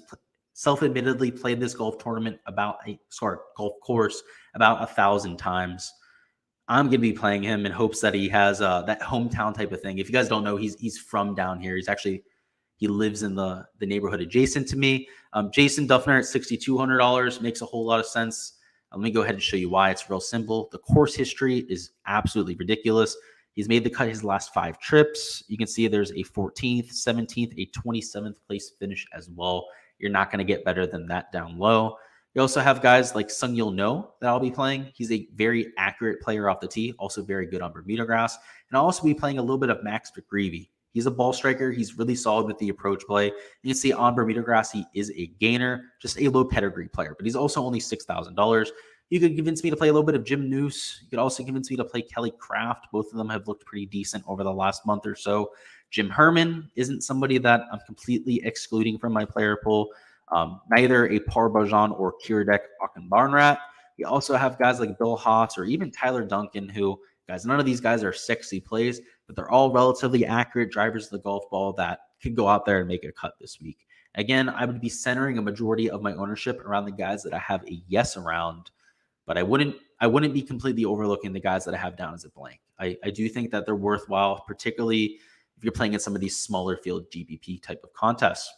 self-admittedly played this golf course about 1,000 times. I'm going to be playing him in hopes that he has that hometown type of thing. If you guys don't know, he's from down here. He lives in the neighborhood adjacent to me. Jason Duffner at $6,200 makes a whole lot of sense. Let me go ahead and show you why. It's real simple. The course history is absolutely ridiculous. He's made the cut his last 5 trips. You can see there's a 14th, 17th, a 27th place finish as well. You're not going to get better than that down low. You also have guys like Sung-Yul No that I'll be playing. He's a very accurate player off the tee, also very good on Bermuda grass. And I'll also be playing a little bit of Max McGreevy. He's a ball striker. He's really solid with the approach play. You can see on Bermuda grass, he is a gainer, just a low pedigree player, but he's also only $6,000. You could convince me to play a little bit of Jim Noose. You could also convince me to play Kelly Craft. Both of them have looked pretty decent over the last month or so. Jim Herman isn't somebody that I'm completely excluding from my player pool. Neither a Parbajan or Kiradek Barnrat. You also have guys like Bill Haas or even Tyler Duncan, who, guys, none of these guys are sexy plays, but they're all relatively accurate drivers of the golf ball that could go out there and make a cut this week. Again, I would be centering a majority of my ownership around the guys that I have a yes around, but I wouldn't be completely overlooking the guys that I have down as a blank. I do think that they're worthwhile, particularly if you're playing in some of these smaller field GPP type of contests.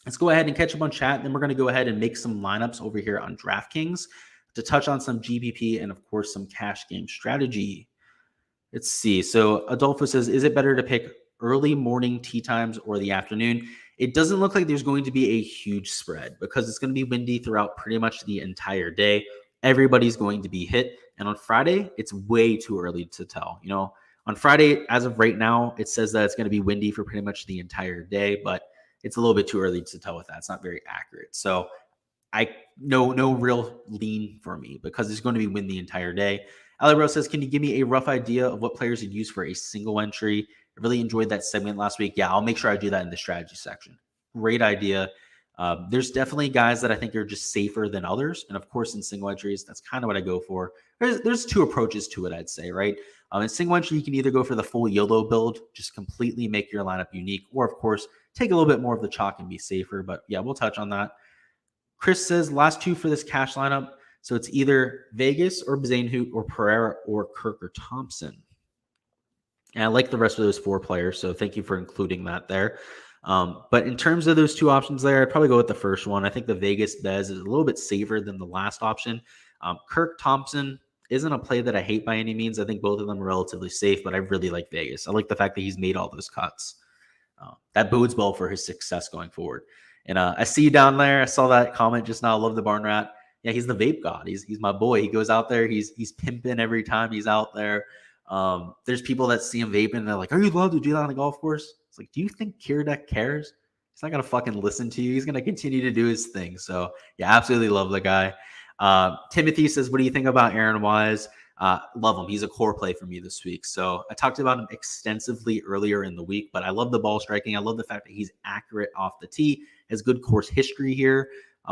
Let's go ahead and catch up on chat. Then we're going to go ahead and make some lineups over here on Draftkings to touch on some GPP and, of course, some cash game strategy. Let's see. So Adolfo says, is it better to pick early morning tee times or the afternoon? It doesn't look like there's going to be a huge spread because it's going to be windy throughout pretty much the entire day. Everybody's going to be hit. And on Friday, it's way too early to tell. You know, on Friday, as of right now, it says that it's going to be windy for pretty much the entire day, but it's a little bit too early to tell with that. It's not very accurate. So no real lean for me because it's going to be wind the entire day. Ali Rose says, can you give me a rough idea of what players you'd use for a single entry? I really enjoyed that segment last week. Yeah, I'll make sure I do that in the strategy section. Great idea. There's definitely guys that I think are just safer than others. And of course, in single entries, that's kind of what I go for. There's 2 approaches to it, I'd say, right? In single entry, you can either go for the full YOLO build, just completely make your lineup unique, or of course, take a little bit more of the chalk and be safer. But yeah, we'll touch on that. Chris says, last 2 for this cash lineup. So it's either Vegas or Bazainhout or Pereira or Kirk or Thompson. And I like the rest of those 4 players, so thank you for including that there. But in terms of those 2 options there, I'd probably go with the first one. I think the Vegas Bez is a little bit safer than the last option. Kirk Thompson isn't a play that I hate by any means. I think both of them are relatively safe, but I really like Vegas. I like the fact that he's made all those cuts. That bodes well for his success going forward. And I see you down there. I saw that comment just now. I love the Barn Rat. Yeah, he's the vape god. He's my boy. He goes out there. He's pimping every time he's out there. There's people that see him vaping and they're like, are you allowed to do that on the golf course? It's like, do you think Kiradek cares? He's not going to fucking listen to you. He's going to continue to do his thing. So yeah, absolutely love the guy. Timothy says, what do you think about Aaron Wise? Love him. He's a core play for me this week. So I talked about him extensively earlier in the week, but I love the ball striking. I love the fact that he's accurate off the tee, has good course history here.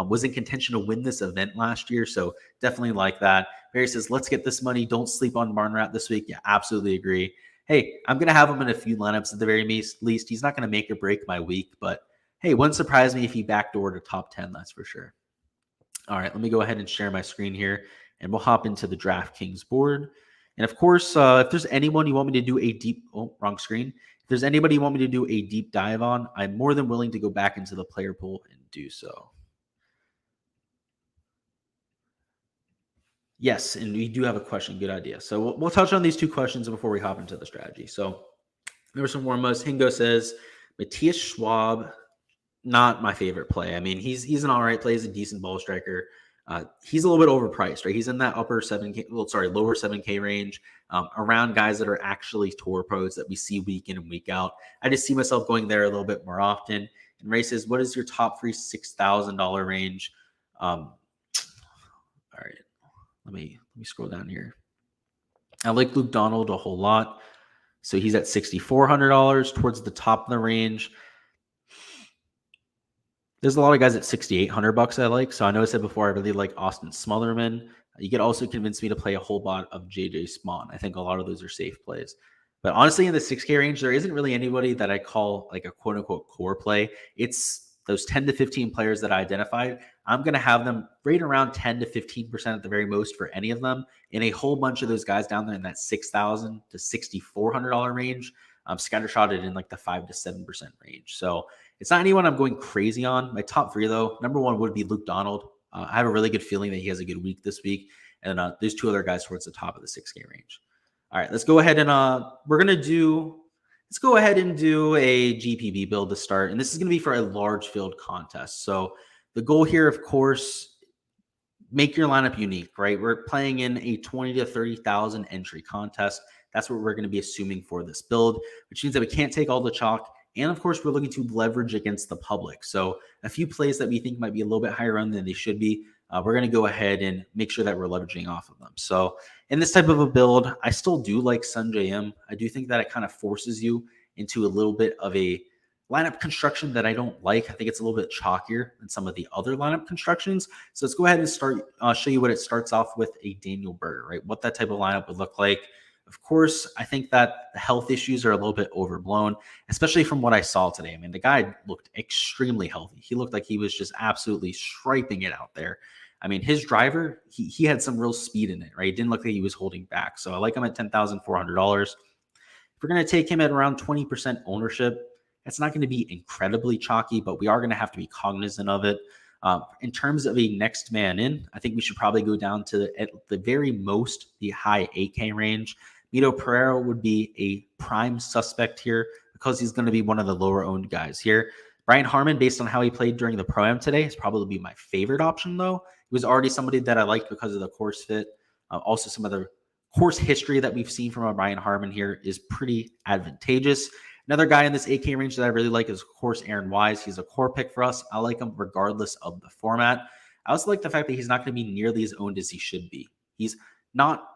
Was in contention to win this event last year. So definitely like that. Barry says, let's get this money. Don't sleep on Barn Rat this week. Yeah, absolutely agree. Hey, I'm going to have him in a few lineups at the very least. He's not going to make or break my week, but hey, wouldn't surprise me if he backdoored a top 10, that's for sure. All right, let me go ahead and share my screen here, and we'll hop into the Draftkings board. And of course, if there's anyone you want me to do a deep, wrong screen. If there's anybody you want me to do a deep dive on, I'm more than willing to go back into the player pool and do so. Yes, and we do have a question. Good idea. So we'll touch on these 2 questions before we hop into the strategy. So first and foremost, Hingo says, Matthias Schwab, not my favorite play. I mean, he's an all right play. He's a decent ball striker. He's a little bit overpriced, right? He's in that lower 7K range, around guys that are actually tour pros that we see week in and week out. I just see myself going there a little bit more often. And Ray says, what is your top 3 $6,000 range? All right. Let me scroll down here. I like Luke Donald a whole lot. So he's at $6,400 towards the top of the range. There's a lot of guys at $6,800 I like. So I know I said before I really like Austin Smotherman. You could also convince me to play a whole lot of JJ Spawn. I think a lot of those are safe plays. But honestly, in the 6K range, there isn't really anybody that I call like a quote-unquote core play. It's those 10 to 15 players that I identified. I'm going to have them right around 10 to 15% at the very most for any of them. And a whole bunch of those guys down there in that $6,000 to $6,400 range, scattershotted in like the 5 to 7% range. So it's not anyone I'm going crazy on. My top 3, though, number 1 would be Luke Donald. I have a really good feeling that he has a good week this week. And there's two other guys towards the top of the 6K range. All right, let's go ahead and let's go ahead and do a GPP build to start. And this is going to be for a large field contest. So the goal here, of course, make your lineup unique, right? We're playing in a 20 to 30,000 entry contest. That's what we're going to be assuming for this build, which means that we can't take all the chalk. And of course, we're looking to leverage against the public. So a few plays that we think might be a little bit higher owned than they should be, we're going to go ahead and make sure that we're leveraging off of them. So in this type of a build, I still do like Sanjay M. I do think that it kind of forces you into a little bit of a lineup construction that I don't like. I think it's a little bit chalkier than some of the other lineup constructions. So let's go ahead and start. I'll show you what it starts off with a Daniel Berger, right? What that type of lineup would look like. Of course, I think that the health issues are a little bit overblown, especially from what I saw today. I mean, the guy looked extremely healthy. He looked like he was just absolutely striping it out there. I mean, his driver, he had some real speed in it, right? It didn't look like he was holding back. So I like him at $10,400. If we're going to take him at around 20% ownership, it's not going to be incredibly chalky, but we are going to have to be cognizant of it. In terms of a next man in, I think we should probably go down to, at the very most, the high 8K range. Mito Pereira would be a prime suspect here because he's going to be one of the lower owned guys here. Brian Harman, based on how he played during the Pro-Am today, is probably be my favorite option, though. He was already somebody that I liked because of the course fit. Also, some of the course history that we've seen from Brian Harman here is pretty advantageous. Another guy in this 8K range that I really like is, of course, Aaron Wise. He's a core pick for us. I like him regardless of the format. I also like the fact that he's not going to be nearly as owned as he should be. He's not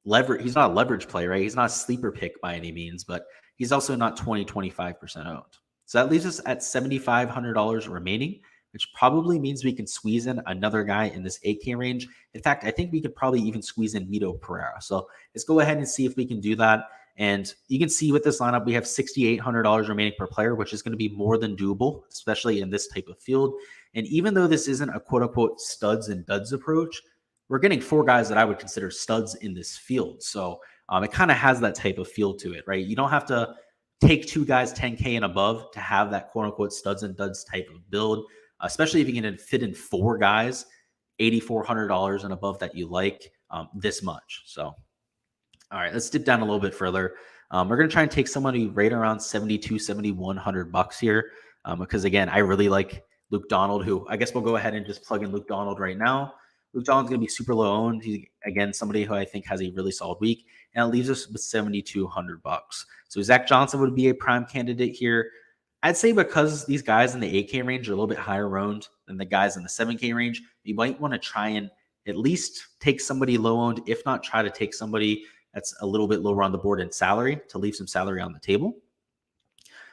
a leverage play, right? He's not a sleeper pick by any means, but he's also not 25% owned. So that leaves us at $7,500 remaining, which probably means we can squeeze in another guy in this 8K range. In fact, I think we could probably even squeeze in Mito Pereira. So let's go ahead and see if we can do that. And you can see with this lineup, we have $6,800 remaining per player, which is going to be more than doable, especially in this type of field. And even though this isn't a quote unquote studs and duds approach, we're getting four guys that I would consider studs in this field. So it kind of has that type of feel to it, right? You don't have to take two guys 10K and above to have that quote unquote studs and duds type of build, especially if you can fit in four guys, $8,400 and above that you like this much. So, all right, let's dip down a little bit further. We're going to try and take somebody right around $7,100 here because, again, I really like Luke Donald, who I guess we'll go ahead and just plug in Luke Donald right now. Luke Donald's going to be super low owned. He's, again, somebody who I think has a really solid week, and it leaves us with $7,200. So Zach Johnson would be a prime candidate here. I'd say because these guys in the 8K range are a little bit higher owned than the guys in the 7K range, you might want to try and at least take somebody low owned, if not try to take somebody that's a little bit lower on the board in salary to leave some salary on the table.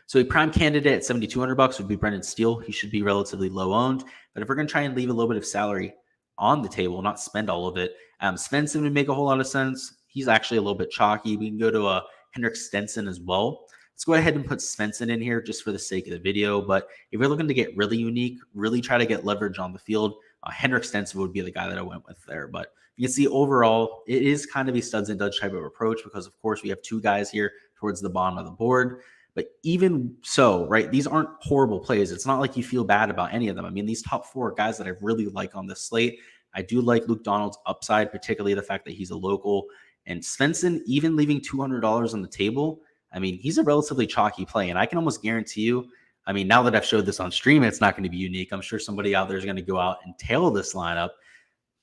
So a prime candidate at $7,200 would be Brendan Steele. He should be relatively low owned, but if we're going to try and leave a little bit of salary on the table, not spend all of it, Svensson would make a whole lot of sense. He's actually a little bit chalky. We can go to Henrik Stenson as well. Let's go ahead and put Svensson in here just for the sake of the video. But if we're looking to get really unique, really try to get leverage on the field, Henrik Stenson would be the guy that I went with there. But you can see overall, it is kind of a studs and duds type of approach because, of course, we have two guys here towards the bottom of the board. But even so, right, these aren't horrible plays. It's not like you feel bad about any of them. I mean, these top four guys that I really like on this slate, I do like Luke Donald's upside, particularly the fact that he's a local. And Svensson, even leaving $200 on the table, I mean, he's a relatively chalky play. And I can almost guarantee you, I mean, now that I've showed this on stream, it's not going to be unique. I'm sure somebody out there is going to go out and tail this lineup,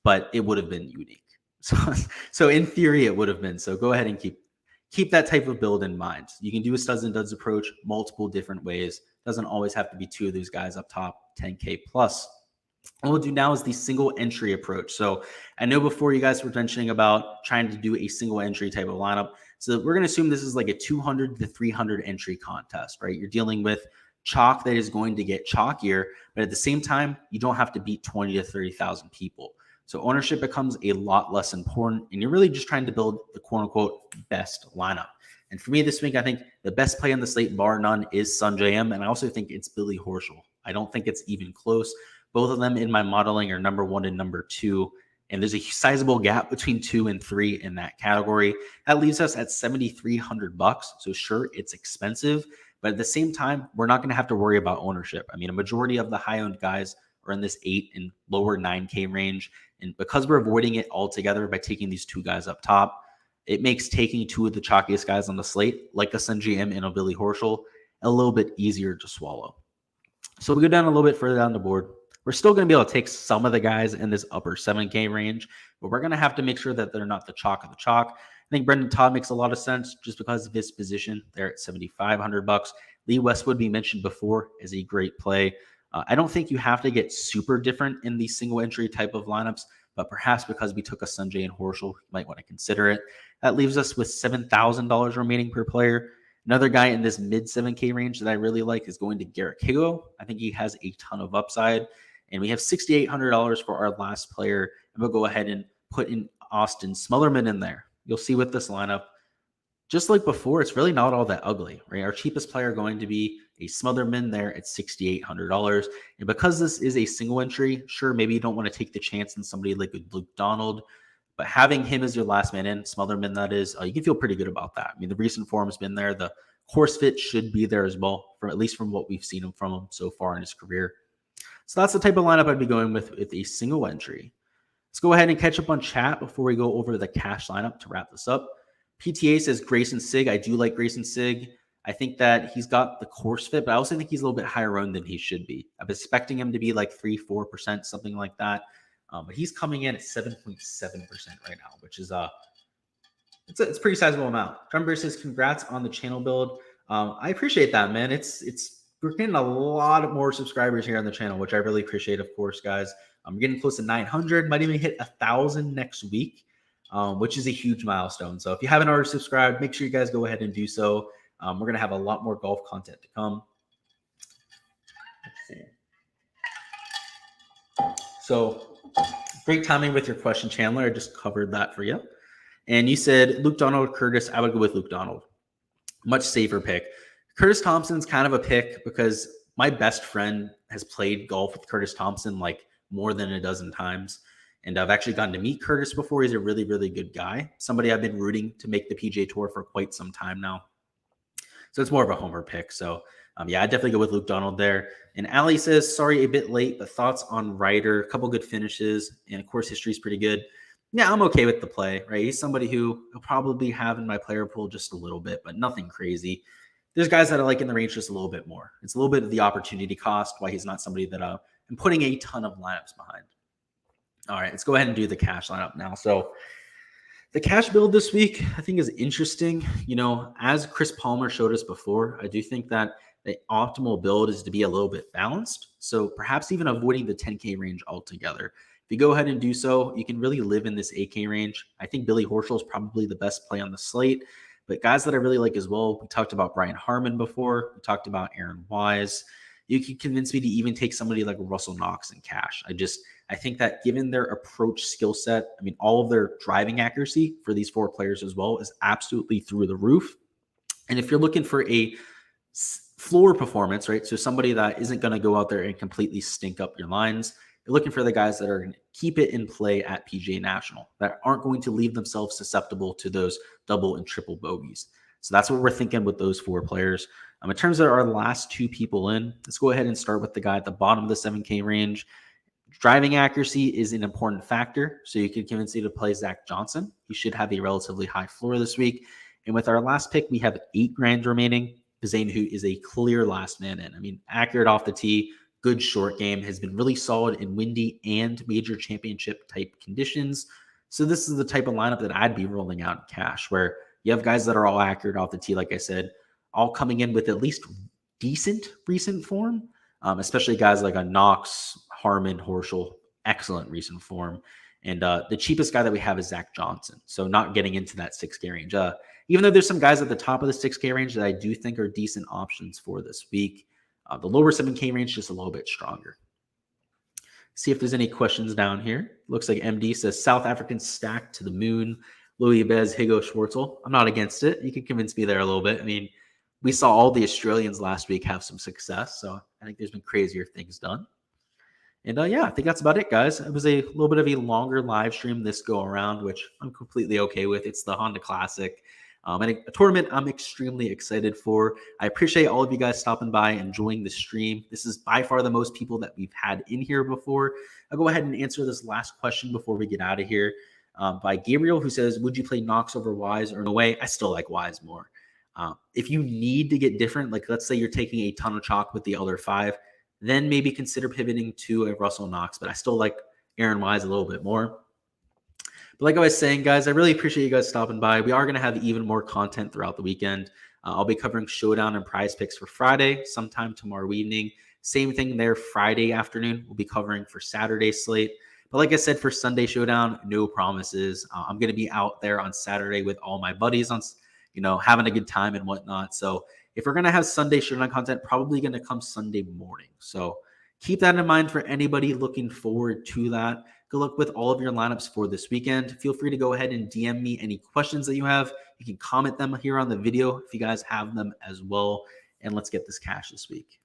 but it would have been unique. So in theory, it would have been. So go ahead and keep that type of build in mind. You can do a studs and duds approach multiple different ways. Doesn't always have to be two of these guys up top, 10K plus. What we'll do now is the single entry approach. So I know before you guys were mentioning about trying to do a single entry type of lineup. So we're going to assume this is like a 200 to 300 entry contest, right? You're dealing with chalk that is going to get chalkier, but at the same time, you don't have to beat 20 to 30,000 people. So ownership becomes a lot less important, and you're really just trying to build the quote-unquote best lineup. And for me this week, I think the best play on the slate, bar none, is Sanjay M, and I also think it's Billy Horschel. I don't think it's even close. Both of them in my modeling are number 1 and number 2, and there's a sizable gap between 2 and 3 in that category. That leaves us at $7,300. So sure, it's expensive, but at the same time, we're not going to have to worry about ownership. I mean, a majority of the high-owned guys are in this 8 and lower 9K range. And because we're avoiding it altogether by taking these two guys up top, it makes taking two of the chalkiest guys on the slate, like a Sun GM and a Billy Horschel, a little bit easier to swallow. So we go down a little bit further down the board. We're still going to be able to take some of the guys in this upper 7K range, but we're going to have to make sure that they're not the chalk of the chalk. I think Brendan Todd makes a lot of sense just because of his position. They're at $7,500. Lee Westwood, we mentioned before, is a great play. I don't think you have to get super different in these single entry type of lineups, but perhaps because we took a Sanjay and Horschel, you might want to consider it. That leaves us with $7,000 remaining per player. Another guy in this mid 7K range that I really like is going to Garrett Higo. I think he has a ton of upside. And we have $6,800 for our last player. And we'll go ahead and put in Austin Smotherman in there. You'll see with this lineup, just like before, it's really not all that ugly, right? Our cheapest player going to be a Smotherman there at $6,800. And because this is a single entry, sure, maybe you don't want to take the chance on somebody like Luke Donald, but having him as your last man in, Smotherman, that is, you can feel pretty good about that. I mean, the recent form has been there. The course fit should be there as well, at least from what we've seen from him so far in his career. So that's the type of lineup I'd be going with a single entry. Let's go ahead and catch up on chat before we go over the cash lineup to wrap this up. PTA says Grayson Sigg. I do like Grayson Sigg. I think that he's got the course fit, but I also think he's a little bit higher owned than he should be. I'm expecting him to be like 3-4%, something like that. But he's coming in at 7.7% right now, which is it's a pretty sizable amount. Trumber says congrats on the channel build. I appreciate that, man. We're getting a lot more subscribers here on the channel, which I really appreciate, of course, guys. I'm getting close to 900, might even hit 1,000 next week, which is a huge milestone. So if you haven't already subscribed, make sure you guys go ahead and do so. We're going to have a lot more golf content to come. Let's see. So great timing with your question, Chandler. I just covered that for you. And you said Luke Donald, Curtis. I would go with Luke Donald. Much safer pick. Curtis Thompson's kind of a pick because my best friend has played golf with Curtis Thompson like more than a dozen times. And I've actually gotten to meet Curtis before. He's a really, really good guy. Somebody I've been rooting to make the PGA Tour for quite some time now. So it's more of a homer pick. So yeah, I'd definitely go with Luke Donald there. And Ali says, sorry, a bit late, but thoughts on Ryder, a couple good finishes, and of course, history is pretty good. Yeah, I'm okay with the play, right? He's somebody who will probably have in my player pool just a little bit, but nothing crazy. There's guys that I like in the range just a little bit more. It's a little bit of the opportunity cost, why he's not somebody that I'm putting a ton of lineups behind. All right, let's go ahead and do the cash lineup now. So the cash build this week, I think, is interesting. You know, as Chris Palmer showed us before, I do think that the optimal build is to be a little bit balanced. So perhaps even avoiding the 10K range altogether. If you go ahead and do so, you can really live in this 8K range. I think Billy Horschel is probably the best play on the slate. But guys that I really like as well, we talked about Brian Harmon before. We talked about Aaron Wise. You can convince me to even take somebody like Russell Knox in cash. I think that given their approach skill set, I mean, all of their driving accuracy for these four players as well is absolutely through the roof. And if you're looking for a floor performance, right? So somebody that isn't going to go out there and completely stink up your lines. You're looking for the guys that are going to keep it in play at PGA National, that aren't going to leave themselves susceptible to those double and triple bogeys. So that's what we're thinking with those four players. In terms of our last two people in, let's go ahead and start with the guy at the bottom of the 7K range. Driving accuracy is an important factor, so you can convince you to play Zach Johnson. He should have a relatively high floor this week. And with our last pick, we have $8,000 remaining. Zane, who is a clear last man in. I mean, accurate off the tee, good short game, has been really solid in windy and major championship type conditions. So this is the type of lineup that I'd be rolling out in cash, where you have guys that are all accurate off the tee, like I said, all coming in with at least decent recent form, especially guys like a Knox, Harmon, Horschel, excellent recent form. And the cheapest guy that we have is Zach Johnson. So not getting into that 6K range. Even though there's some guys at the top of the 6K range that I do think are decent options for this week. The lower 7K range just a little bit stronger. See if there's any questions down here. Looks like MD says South African stack to the moon. Louis Bez, Higo, Schwartzel. I'm not against it. You can convince me there a little bit. I mean, we saw all the Australians last week have some success. So I think there's been crazier things done. And yeah, I think that's about it, guys. It was a little bit of a longer live stream this go around, which I'm completely okay with. It's the Honda Classic. And a tournament I'm extremely excited for. I appreciate all of you guys stopping by and enjoying the stream. This is by far the most people that we've had in here before. I'll go ahead and answer this last question before we get out of here. By Gabriel, who says, would you play Knox over Wise or no way? I still like Wise more. If you need to get different, like let's say you're taking a ton of chalk with the other 5, then maybe consider pivoting to a Russell Knox, but I still like Aaron Wise a little bit more. But like I was saying, guys, I really appreciate you guys stopping by. We are going to have even more content throughout the weekend. I'll be covering Showdown and Prize Picks for Friday, sometime tomorrow evening. Same thing there Friday afternoon. We'll be covering for Saturday slate. But like I said, for Sunday Showdown, no promises. I'm going to be out there on Saturday with all my buddies on, having a good time and whatnot. So if we're going to have Sunday Showdown content, probably going to come Sunday morning. So keep that in mind for anybody looking forward to that. Good luck with all of your lineups for this weekend. Feel free to go ahead and DM me any questions that you have. You can comment them here on the video if you guys have them as well. And let's get this cash this week.